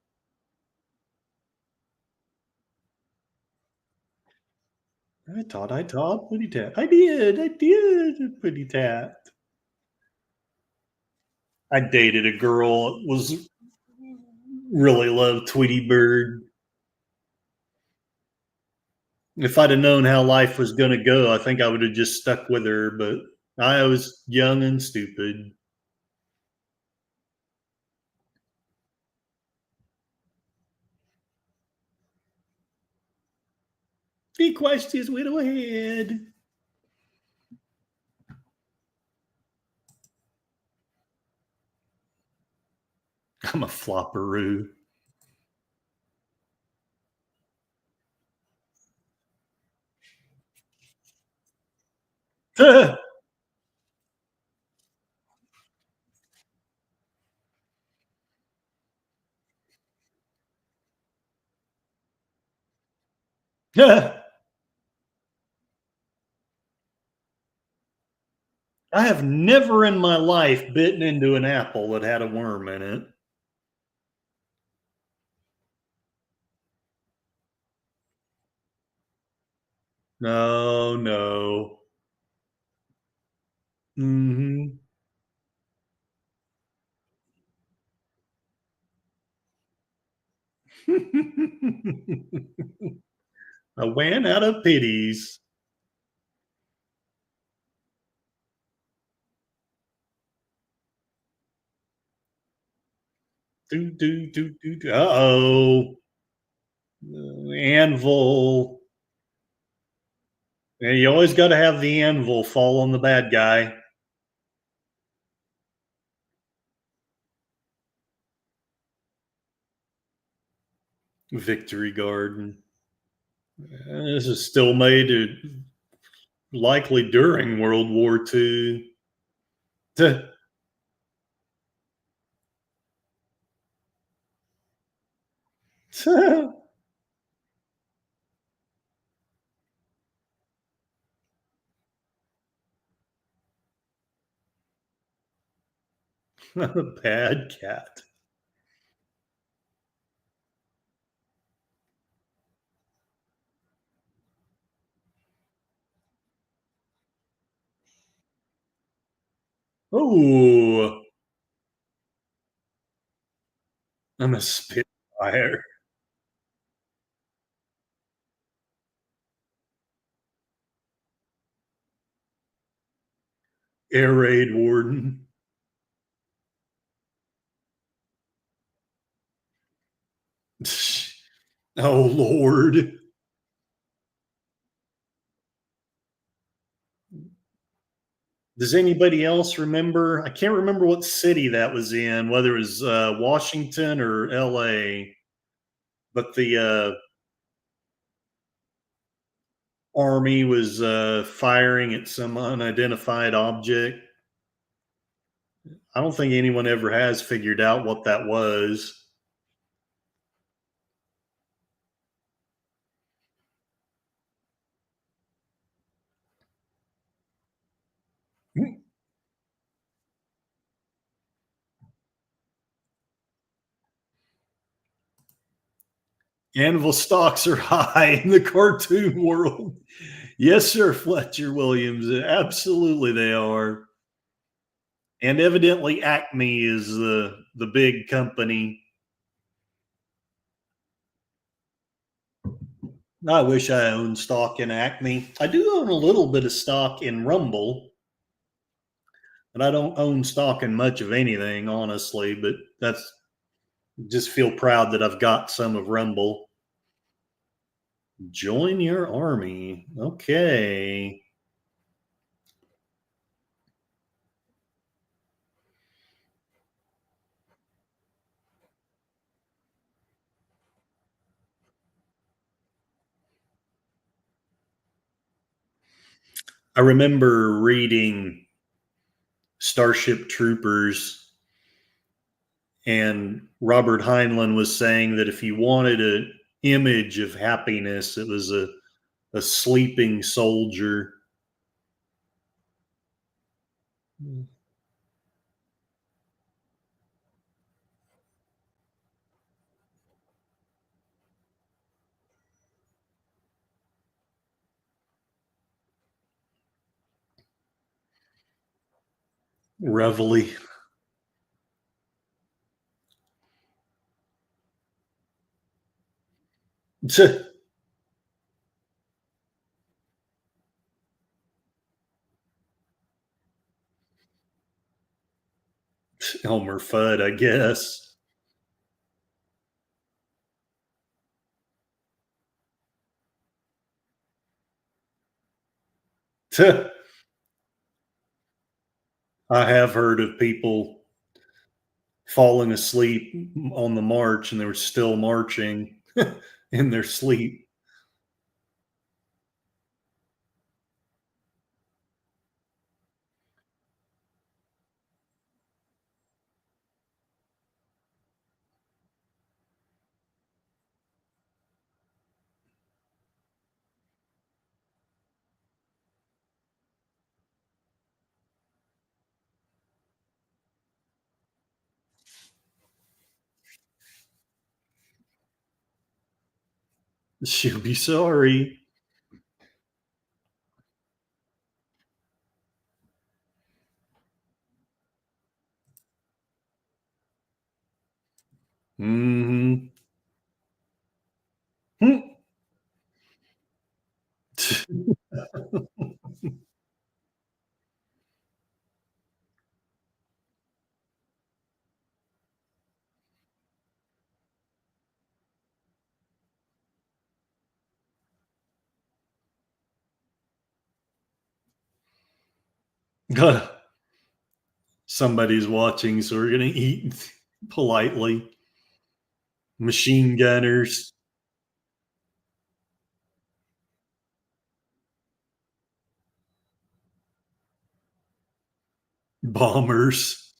I taught Putty Tat. I did Putty Tat. I dated a girl that was really loved Tweety Bird. If I'd have known how life was going to go, I think I would have just stuck with her, but I was young and stupid. He queshed his widow head. I'm a flopperoo. I have never in my life bitten into an apple that had a worm in it. No, no. Hmm. I went out of pities. Do, do, do, do, do. Uh-oh. Anvil. Yeah, you always got to have the anvil fall on the bad guy. Victory Garden. This is still made likely during World War II. Bad cat. Oh, I'm a spitfire. Air raid warden. Oh Lord. Does anybody else remember? I can't remember what city that was in, whether it was Washington or LA, but the army was firing at some unidentified object. I don't think anyone ever has figured out what that was. Anvil stocks are high in the cartoon world. Yes, sir, Fletcher Williams. Absolutely, they are. And evidently, Acme is the big company. I wish I owned stock in Acme. I do own a little bit of stock in Rumble, but I don't own stock in much of anything, honestly. But that's just feel proud that I've got some of Rumble. Join your army. Okay. I remember reading Starship Troopers, and Robert Heinlein was saying that if you wanted an image of happiness, it was a sleeping soldier. Reveille. Elmer Fudd, I guess. I have heard of people falling asleep on the march and they were still marching in their sleep. She'll be sorry. Mm-hmm. Somebody's watching, so we're gonna eat politely. Machine gunners, bombers.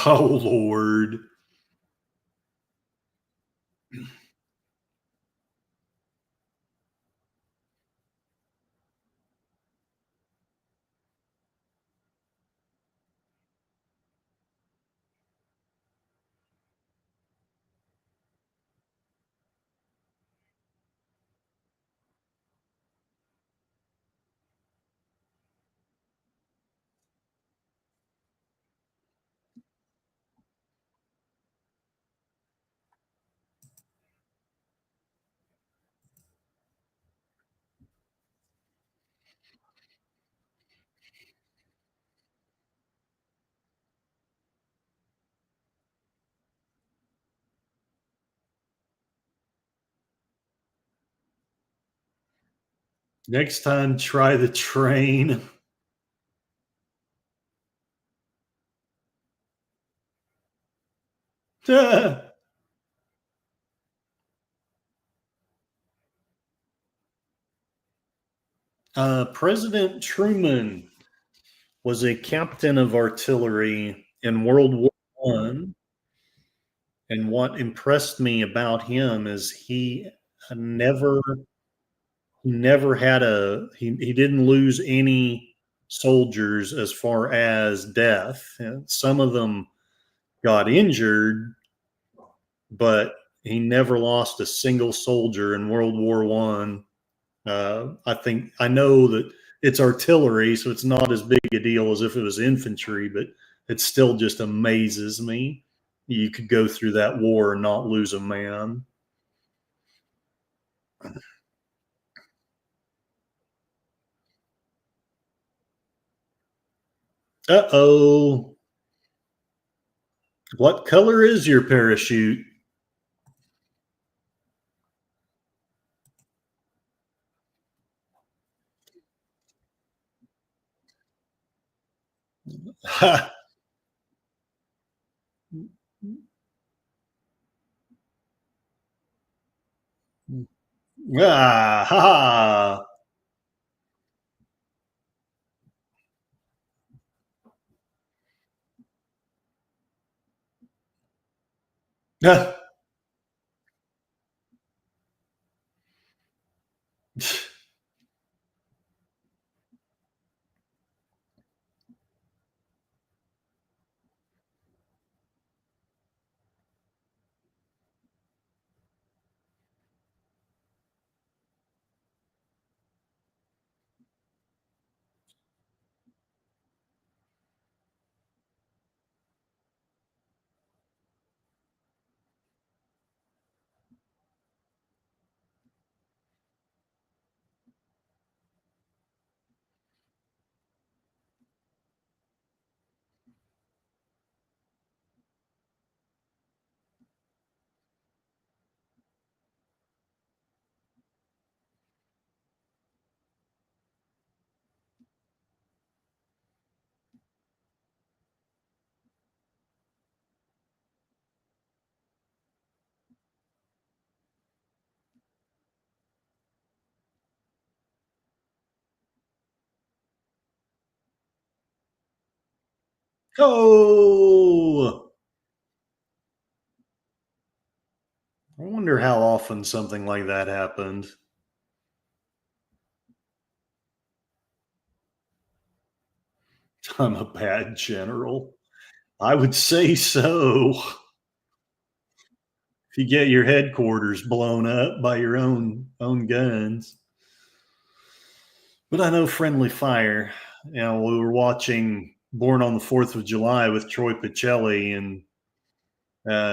Oh Lord. Next time, try the train. President Truman was a captain of artillery in World War One, and what impressed me about him is never never had he didn't lose any soldiers as far as death. And some of them got injured, but he never lost a single soldier in World War One. I think I know that it's artillery, so it's not as big a deal as if it was infantry, but it still just amazes me. You could go through that war and not lose a man. Uh oh. What color is your parachute? Ah, ha ha. Oh, I wonder how often something like that happened. I'm a bad general. I would say so. If you get your headquarters blown up by your own guns. But I know friendly fire. You know, we were watching Born on the Fourth of July with Troy Picelli, and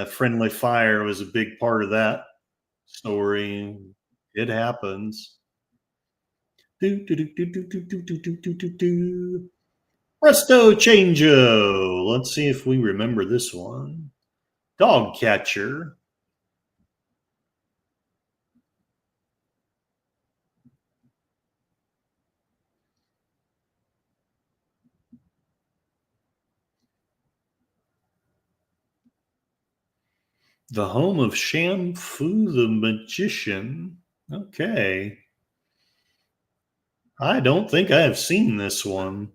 friendly fire was a big part of that story. It happens. Do, do, do, do, do, do, do, do, do, do, do, do. Presto changeo. Let's see if we remember this one. Dog catcher. The home of Shamfu the magician. Okay. I don't think I have seen this one.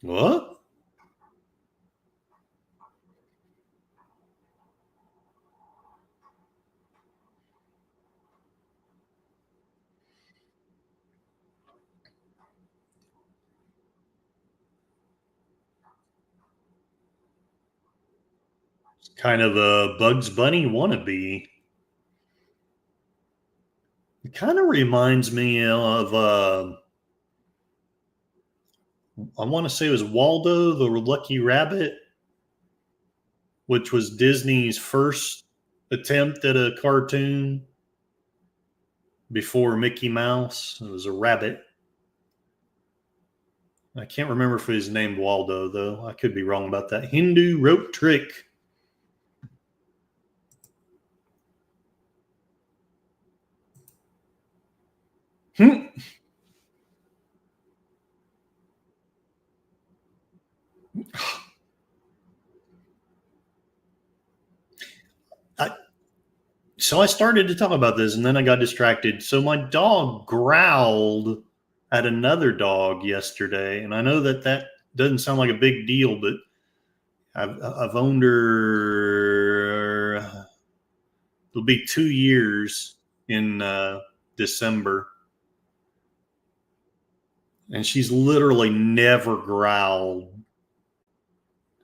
What? Kind of a Bugs Bunny wannabe. It kind of reminds me of, I want to say it was Waldo the Lucky Rabbit, which was Disney's first attempt at a cartoon before Mickey Mouse. It was a rabbit. I can't remember if it was named Waldo, though. I could be wrong about that. Hindu rope trick. Hmm. I, so I started to talk about this and then I got distracted. So my dog growled at another dog yesterday. And I know that that doesn't sound like a big deal, but I've owned her. It'll be 2 years in December. And she's literally never growled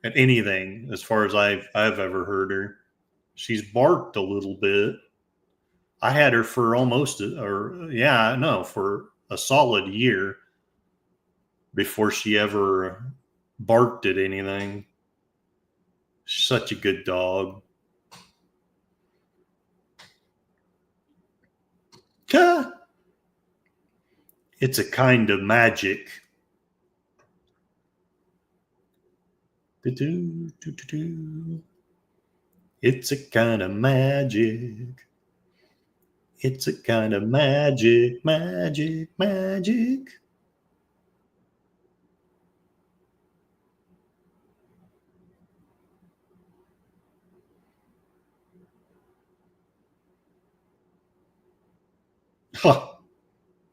at anything as far as I've ever heard her. She's barked a little bit. I had her for almost, or yeah, no, for a solid year before she ever barked at anything. Such a good dog. It's a kind of magic. Do-do-do-do-do. It's a kind of magic. It's a kind of magic, magic, magic. Ha!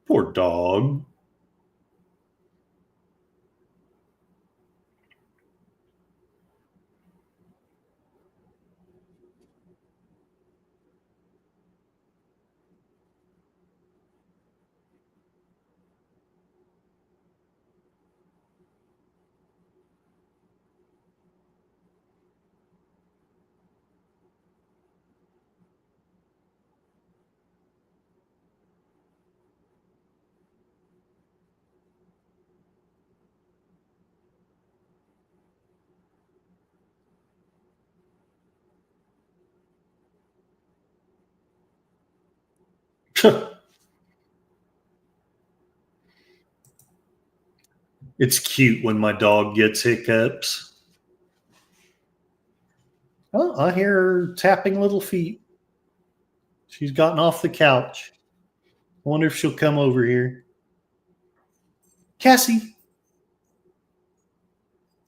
Poor dog. It's cute when my dog gets hiccups. Oh, I hear her tapping little feet. She's gotten off the couch. I wonder if she'll come over here. Cassie,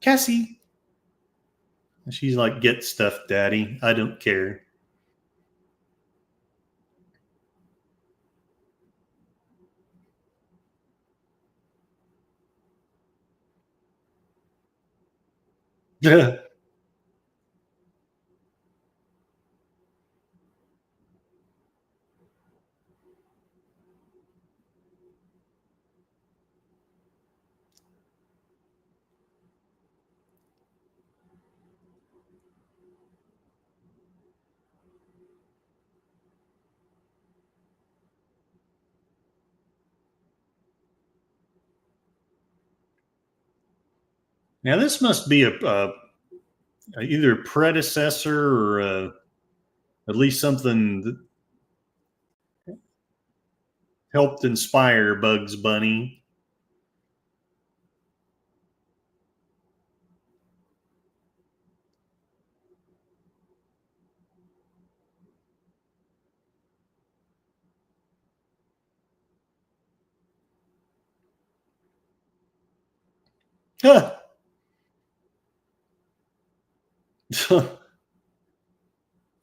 Cassie. She's like, get stuff, daddy. I don't care. Now, this must be either a predecessor or at least something that helped inspire Bugs Bunny. Huh.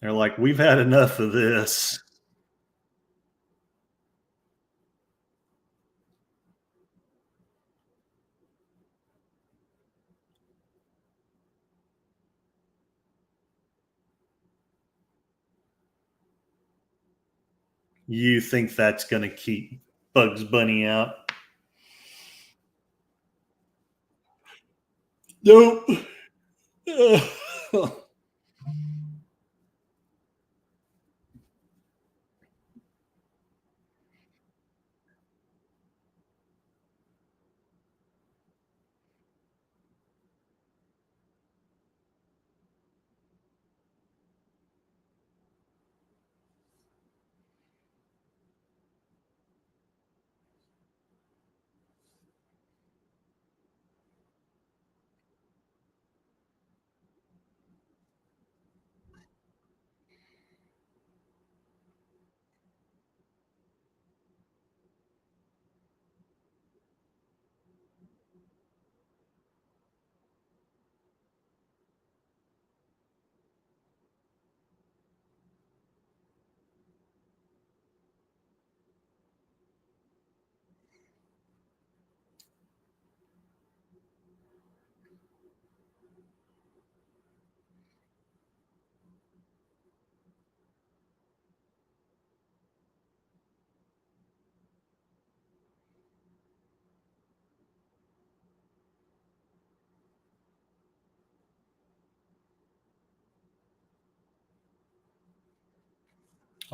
They're like, we've had enough of this. You think that's going to keep Bugs Bunny out? Nope.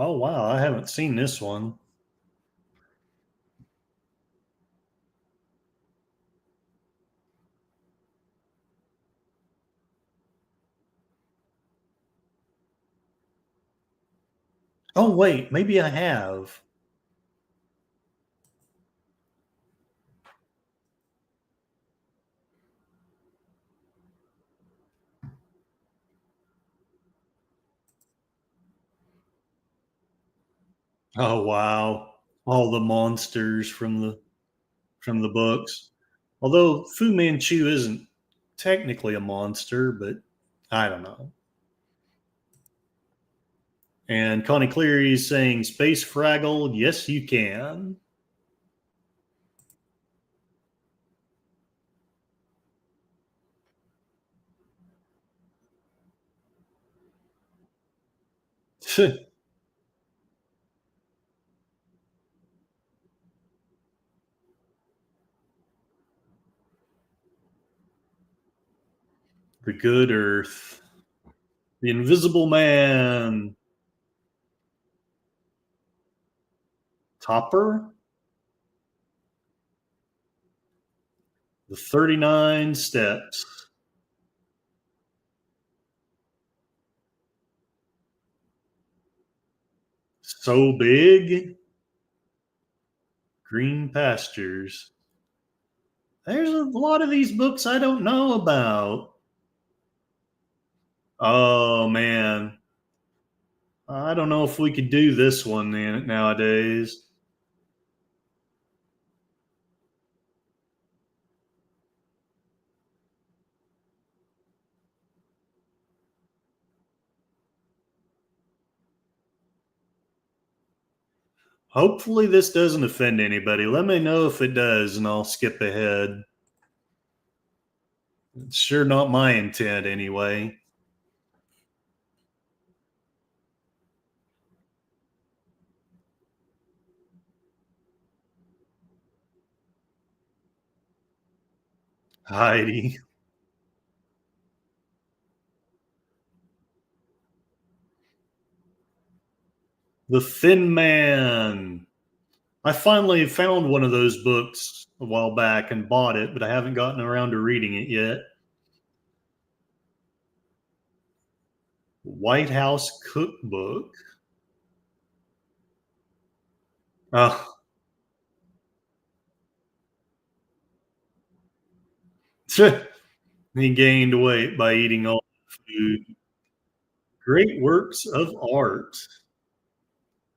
Oh, wow. I haven't seen this one. Oh, wait. Maybe I have. Oh wow. All the monsters from the books. Although Fu Manchu isn't technically a monster, but I don't know. And Connie Cleary is saying Space Fraggle, yes you can. The Good Earth. The Invisible Man. Topper. The 39 Steps. So Big. Green Pastures. There's a lot of these books I don't know about. Oh man, I don't know if we could do this one nowadays. Hopefully, this doesn't offend anybody. Let me know if it does, and I'll skip ahead. It's sure not my intent, anyway. Heidi. The Thin Man. I finally found one of those books a while back and bought it, but I haven't gotten around to reading it yet. White House Cookbook. Oh, he gained weight by eating all the food. Great works of art.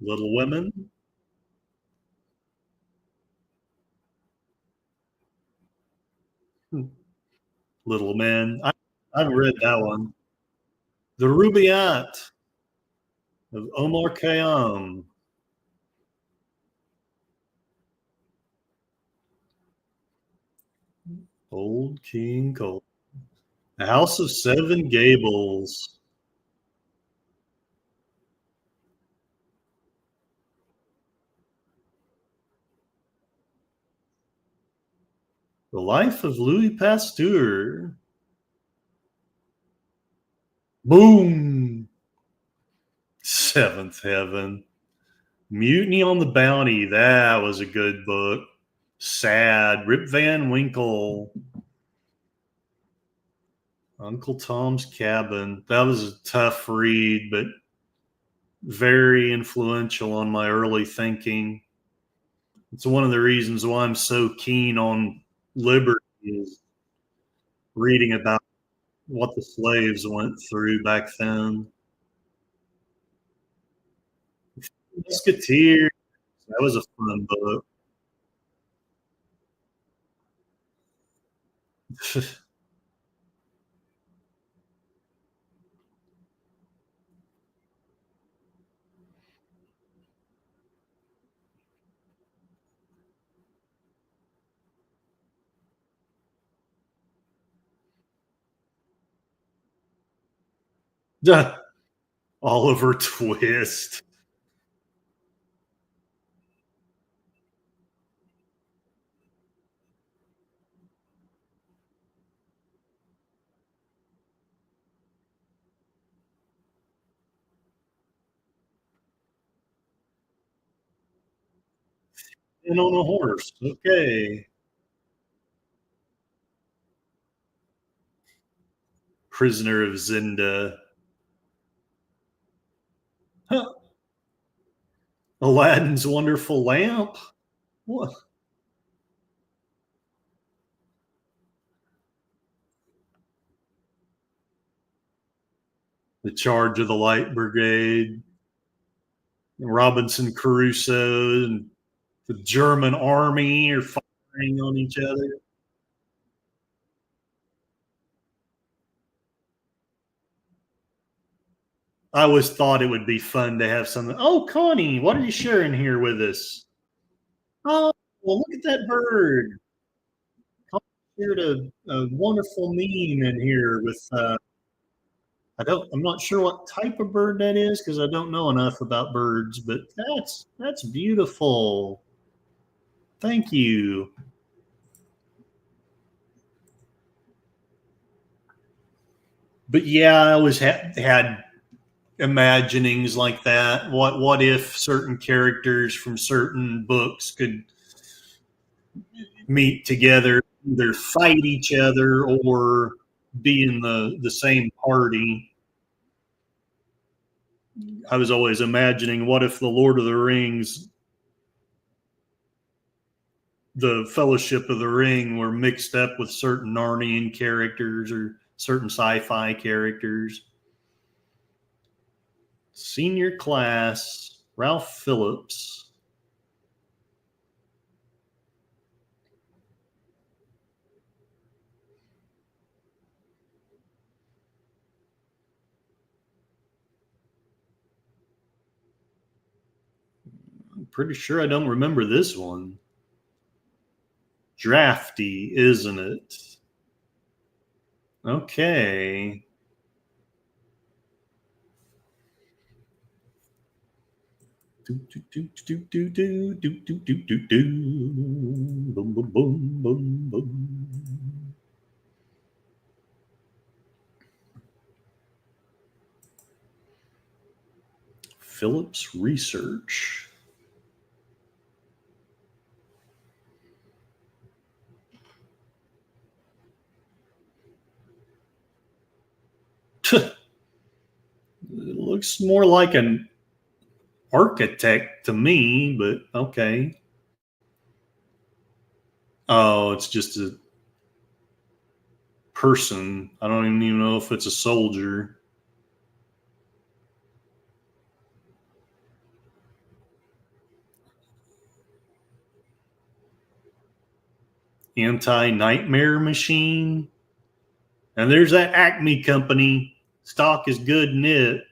Little Women. Little Men. I haven't read that one. The Rubaiyat of Omar Khayyam. Old King Cole. The House of Seven Gables. The Life of Louis Pasteur. Boom. Seventh Heaven. Mutiny on the Bounty. That was a good book. Sad. Rip Van Winkle. Uncle Tom's Cabin. That was a tough read, but very influential on my early thinking. It's one of the reasons why I'm so keen on liberty is reading about what the slaves went through back then. Musketeer, that was a fun book. Oliver Twist. And on a horse. Okay. Prisoner of Zenda. Huh. Aladdin's Wonderful Lamp. What? The Charge of the Light Brigade. Robinson Crusoe and the German army are firing on each other. I always thought it would be fun to have something. Oh, Connie, what are you sharing here with us? Oh, well, look at that bird. Connie shared a wonderful meme in here with I'm not sure what type of bird that is because I don't know enough about birds, but that's beautiful. Thank you. But yeah, I always had imaginings like that. What if certain characters from certain books could meet together, either fight each other or be in the same party? I was always imagining what if the Lord of the Rings, the Fellowship of the Ring, were mixed up with certain Narnian characters or certain sci-fi characters. Senior class, Ralph Phillips. I'm pretty sure I don't remember this one. Drafty, isn't it? Okay. Do, do, do, do, do, do, do, do, do, do, do. Boom, boom, boom, boom, boom. Phillips Research. It looks more like an architect to me, but okay. Oh, it's just a person. I don't even know if it's a soldier. Anti-nightmare machine. And there's that Acme company. Stock is good in it.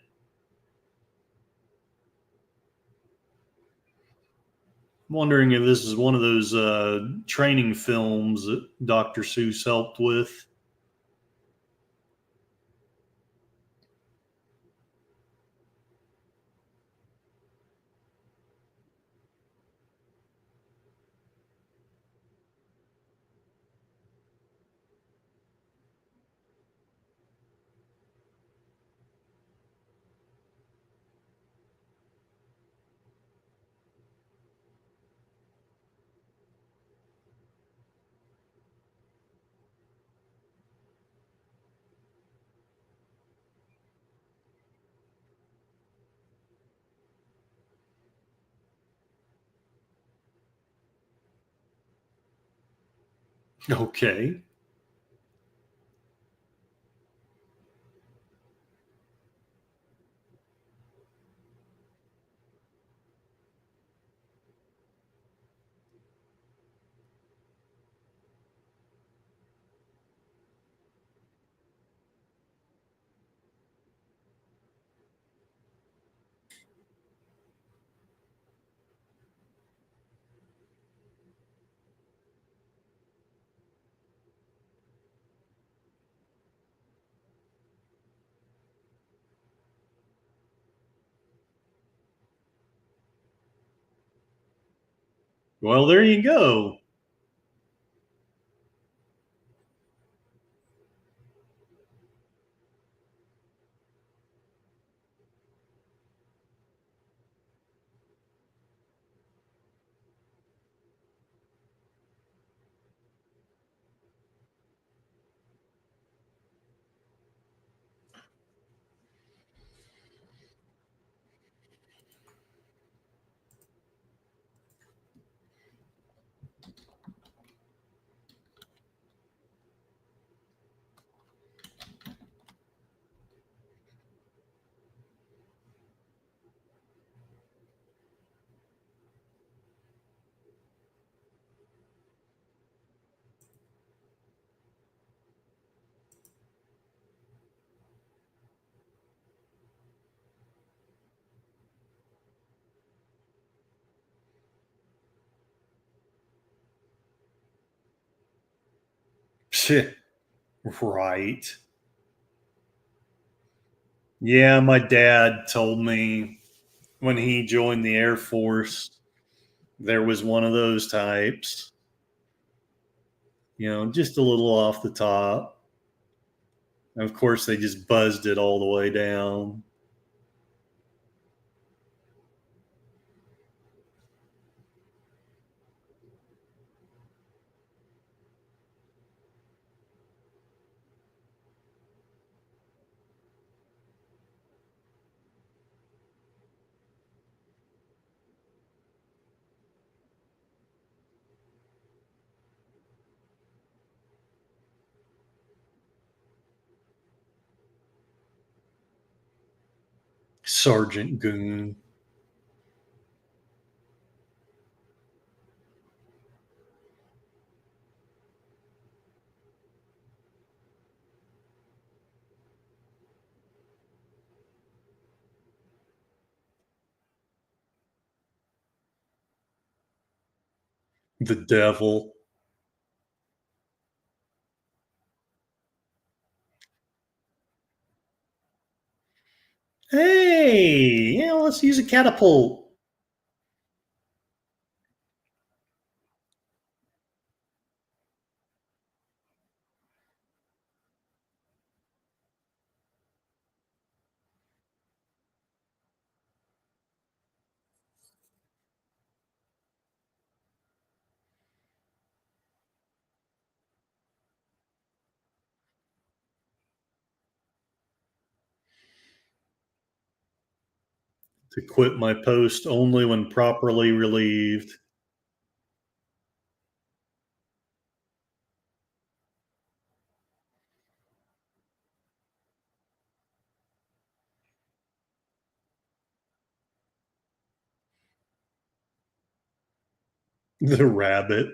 I'm wondering if this is one of those training films that Dr. Seuss helped with. Okay. Well, there you go. Right. Yeah, my dad told me when he joined the Air Force, there was one of those types, just a little off the top. And of course, they just buzzed it all the way down. Sergeant Goon. The devil. Hey, let's use a catapult. To quit my post only when properly relieved. The rabbit.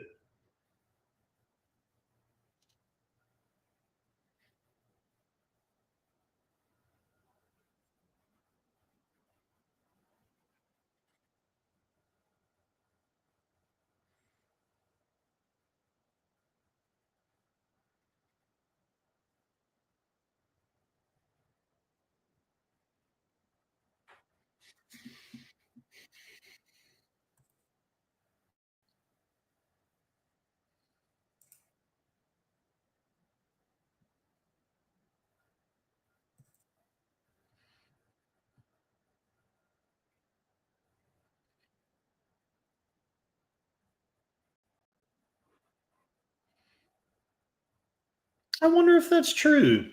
I wonder if that's true.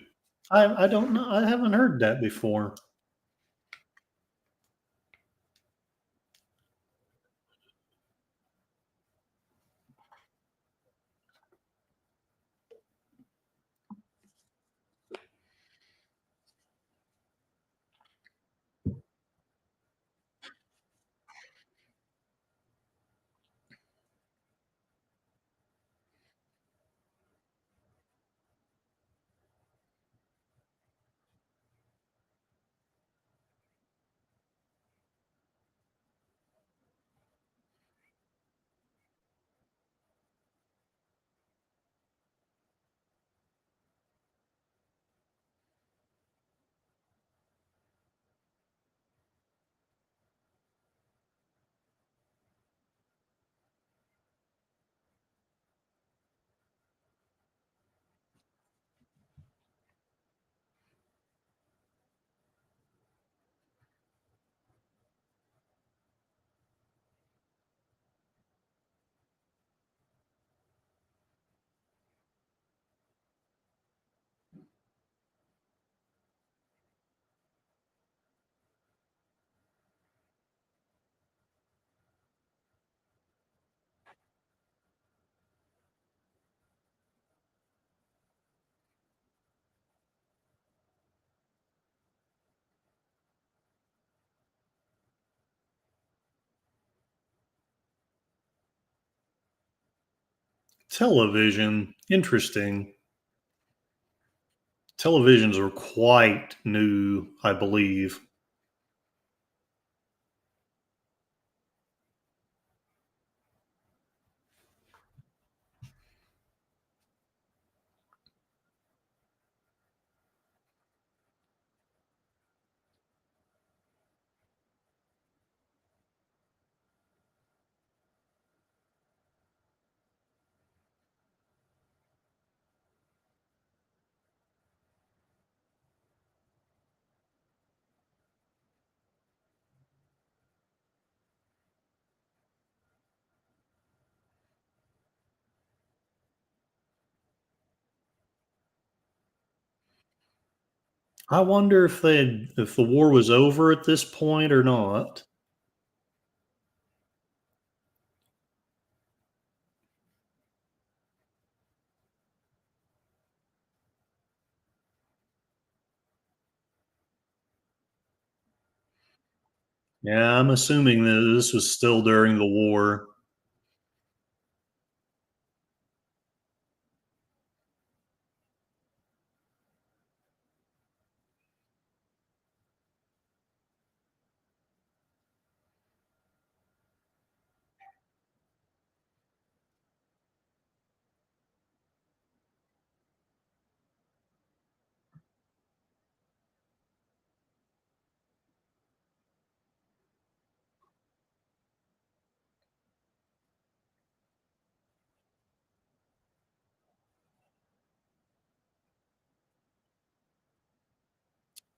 I don't know. I haven't heard that before. Television. Interesting. Televisions are quite new, I believe. I wonder if the war was over at this point or not. Yeah, I'm assuming that this was still during the war.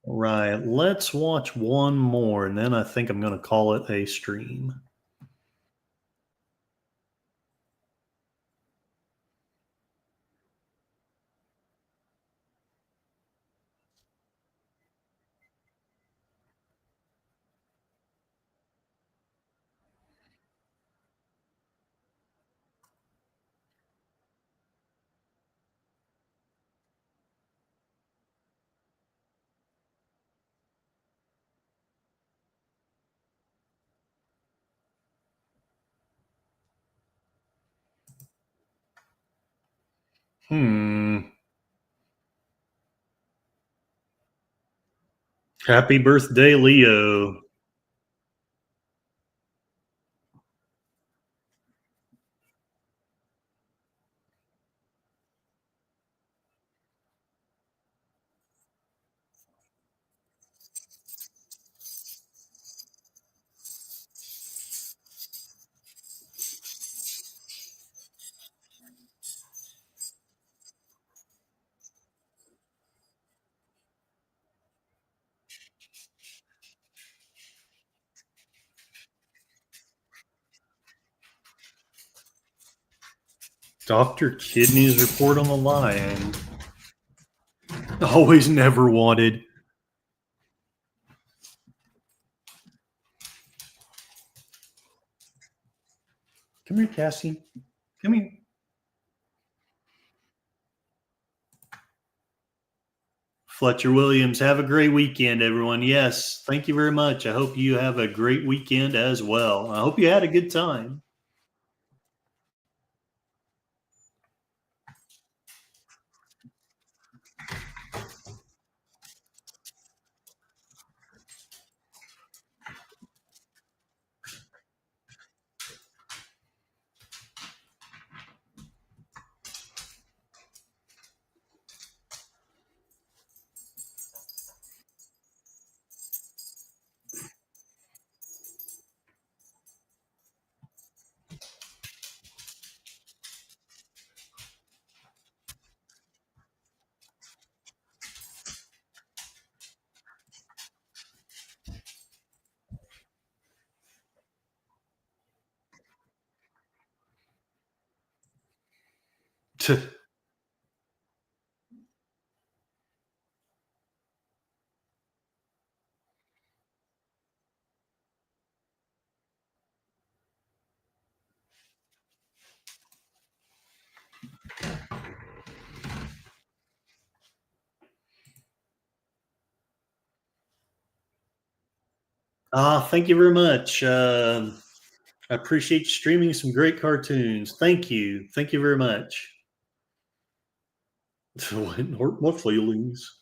Right. Let's watch one more, and then I think I'm going to call it a stream. Hmm. Happy birthday, Leo. Dr. Kidney's report on the line. Always never wanted. Come here, Cassie. Come here. Fletcher Williams, have a great weekend, everyone. Yes, thank you very much. I hope you have a great weekend as well. I hope you had a good time. Thank you very much. I appreciate streaming some great cartoons. Thank you. Thank you very much. Wouldn't hurt my feelings.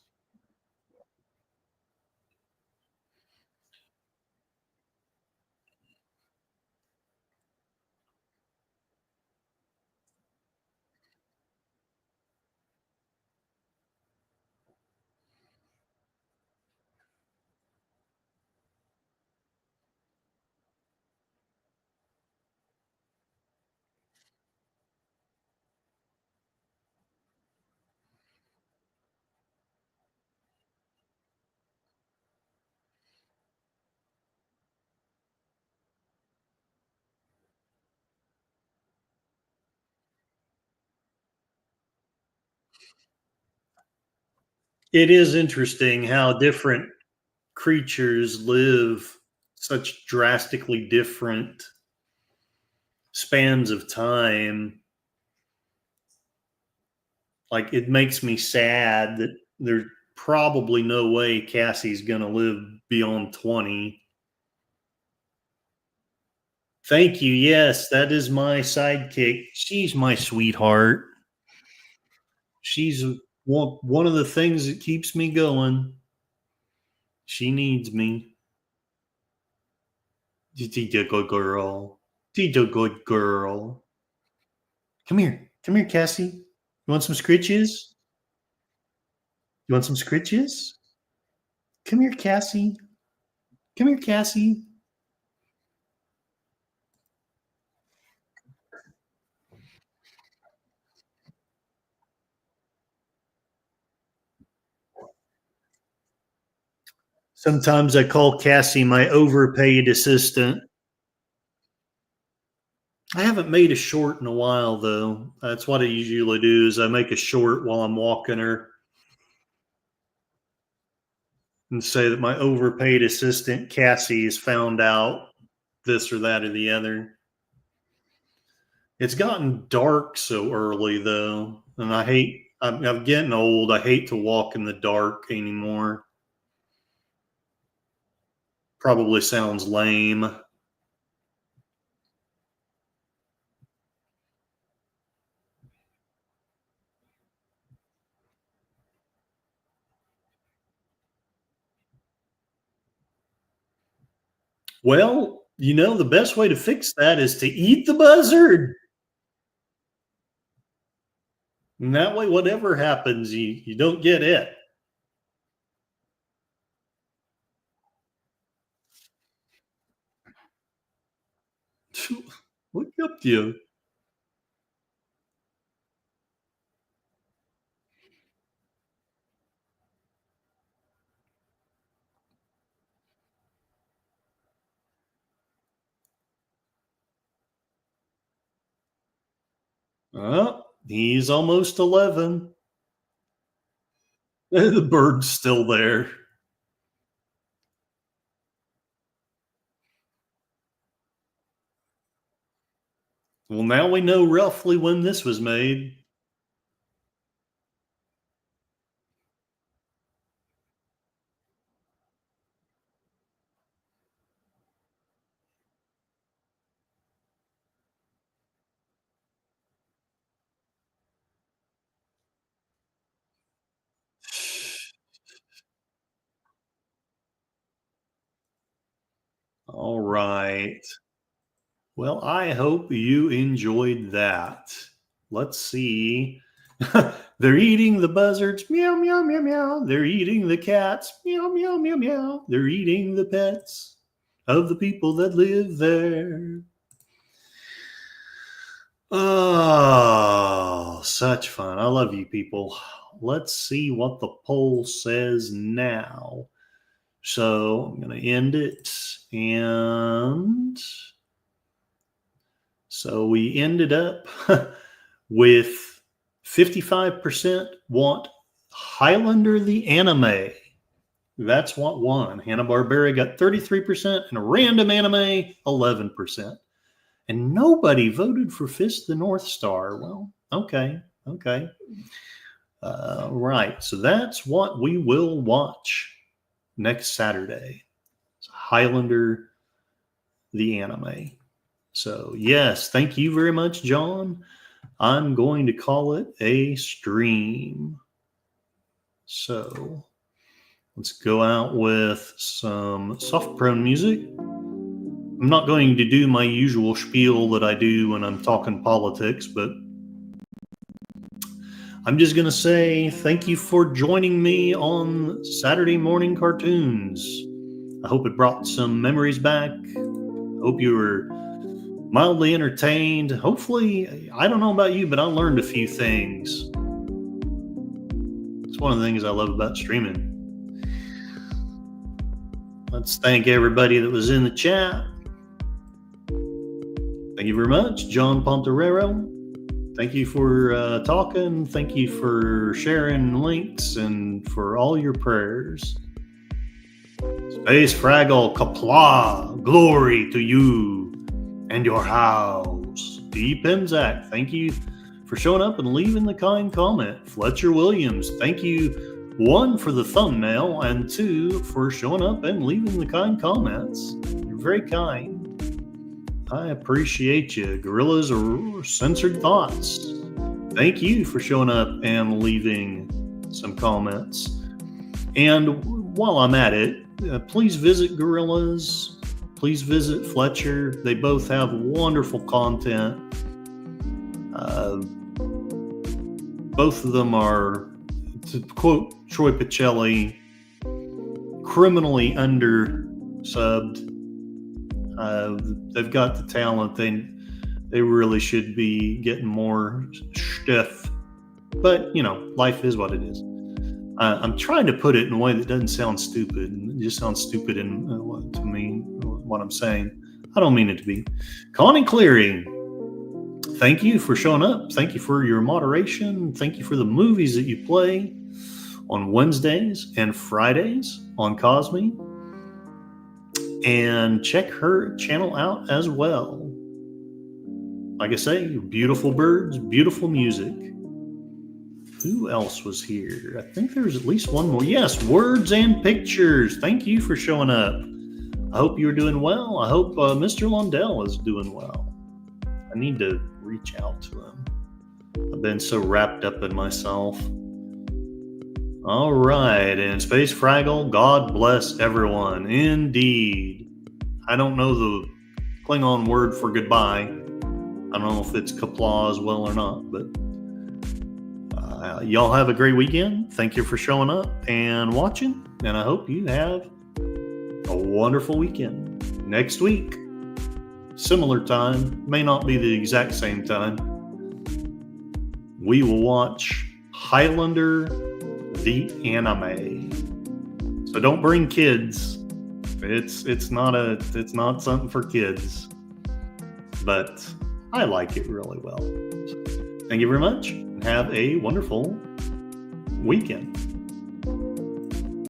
It is interesting how different creatures live such drastically different spans of time. Like, it makes me sad that there's probably no way Cassie's gonna live beyond 20. Thank you. Yes, that is my sidekick. She's my sweetheart. She's one of the things that keeps me going. She needs me. She's a good girl. She's a good girl. Come here. Come here, Cassie. You want some scritches? You want some scritches? Come here, Cassie. Come here, Cassie. Sometimes I call Cassie my overpaid assistant. I haven't made a short in a while, though. That's what I usually do is I make a short while I'm walking her and say that my overpaid assistant Cassie has found out this or that or the other. It's gotten dark so early, though, and I'm getting old. I hate to walk in the dark anymore. Probably sounds lame. Well, the best way to fix that is to eat the buzzard. And that way, whatever happens, you don't get it. What kept you? Oh, he's almost 11. The bird's still there. Well, now we know roughly when this was made. All right. Well, I hope you enjoyed that. Let's see. They're eating the buzzards. Meow, meow, meow, meow. They're eating the cats. Meow, meow, meow, meow. They're eating the pets of the people that live there. Oh, such fun. I love you people. Let's see what the poll says now. So I'm going to end it. And so we ended up with 55% want Highlander the anime. That's what won. Hanna-Barbera got 33% and a random anime 11%. And nobody voted for Fist the North Star. Well, okay. Right. So that's what we will watch next Saturday. Highlander the anime. So, yes, thank you very much, John. I'm going to call it a stream. So, let's go out with some soft prone music. I'm not going to do my usual spiel that I do when I'm talking politics, but I'm just going to say thank you for joining me on Saturday Morning Cartoons. I hope it brought some memories back. Hope you were mildly entertained. Hopefully, I don't know about you, but I learned a few things. It's one of the things I love about streaming. Let's thank everybody that was in the chat. Thank you very much, John Ponterero. Thank you for talking. Thank you for sharing links and for all your prayers. Space Fraggle, Kapla, glory to you and your house. D. Penzak, thank you for showing up and leaving the kind comment. Fletcher Williams, thank you, 1, for the thumbnail, and 2, for showing up and leaving the kind comments. You're very kind. I appreciate you. Gorillas or Censored Thoughts, thank you for showing up and leaving some comments. And while I'm at it, please visit Gorillas. Please visit Fletcher. They both have wonderful content. Both of them are, to quote Troy Pacelli, criminally undersubbed. They've got the talent. They really should be getting more stuff. But, life is what it is. I'm trying to put it in a way that doesn't sound stupid. It just sounds stupid to me, what I'm saying. I don't mean it to be. Connie Cleary, thank you for showing up. Thank you for your moderation. Thank you for the movies that you play on Wednesdays and Fridays on Kosmi. And check her channel out as well. Like I say, beautiful birds, beautiful music. Who else was here? I think there's at least one more. Yes, Words and Pictures. Thank you for showing up. I hope you're doing well. I hope Mr. Lundell is doing well. I need to reach out to him. I've been so wrapped up in myself. All right, and Space Fraggle, God bless everyone. Indeed. I don't know the Klingon word for goodbye. I don't know if it's Kapla as well or not, but y'all have a great weekend. Thank you for showing up and watching, and I hope you have a wonderful weekend. Next week, similar time, may not be the exact same time, we will watch Highlander the anime. So don't bring kids. It's not something for kids, but I like it really well. So, thank you very much. Have a wonderful weekend.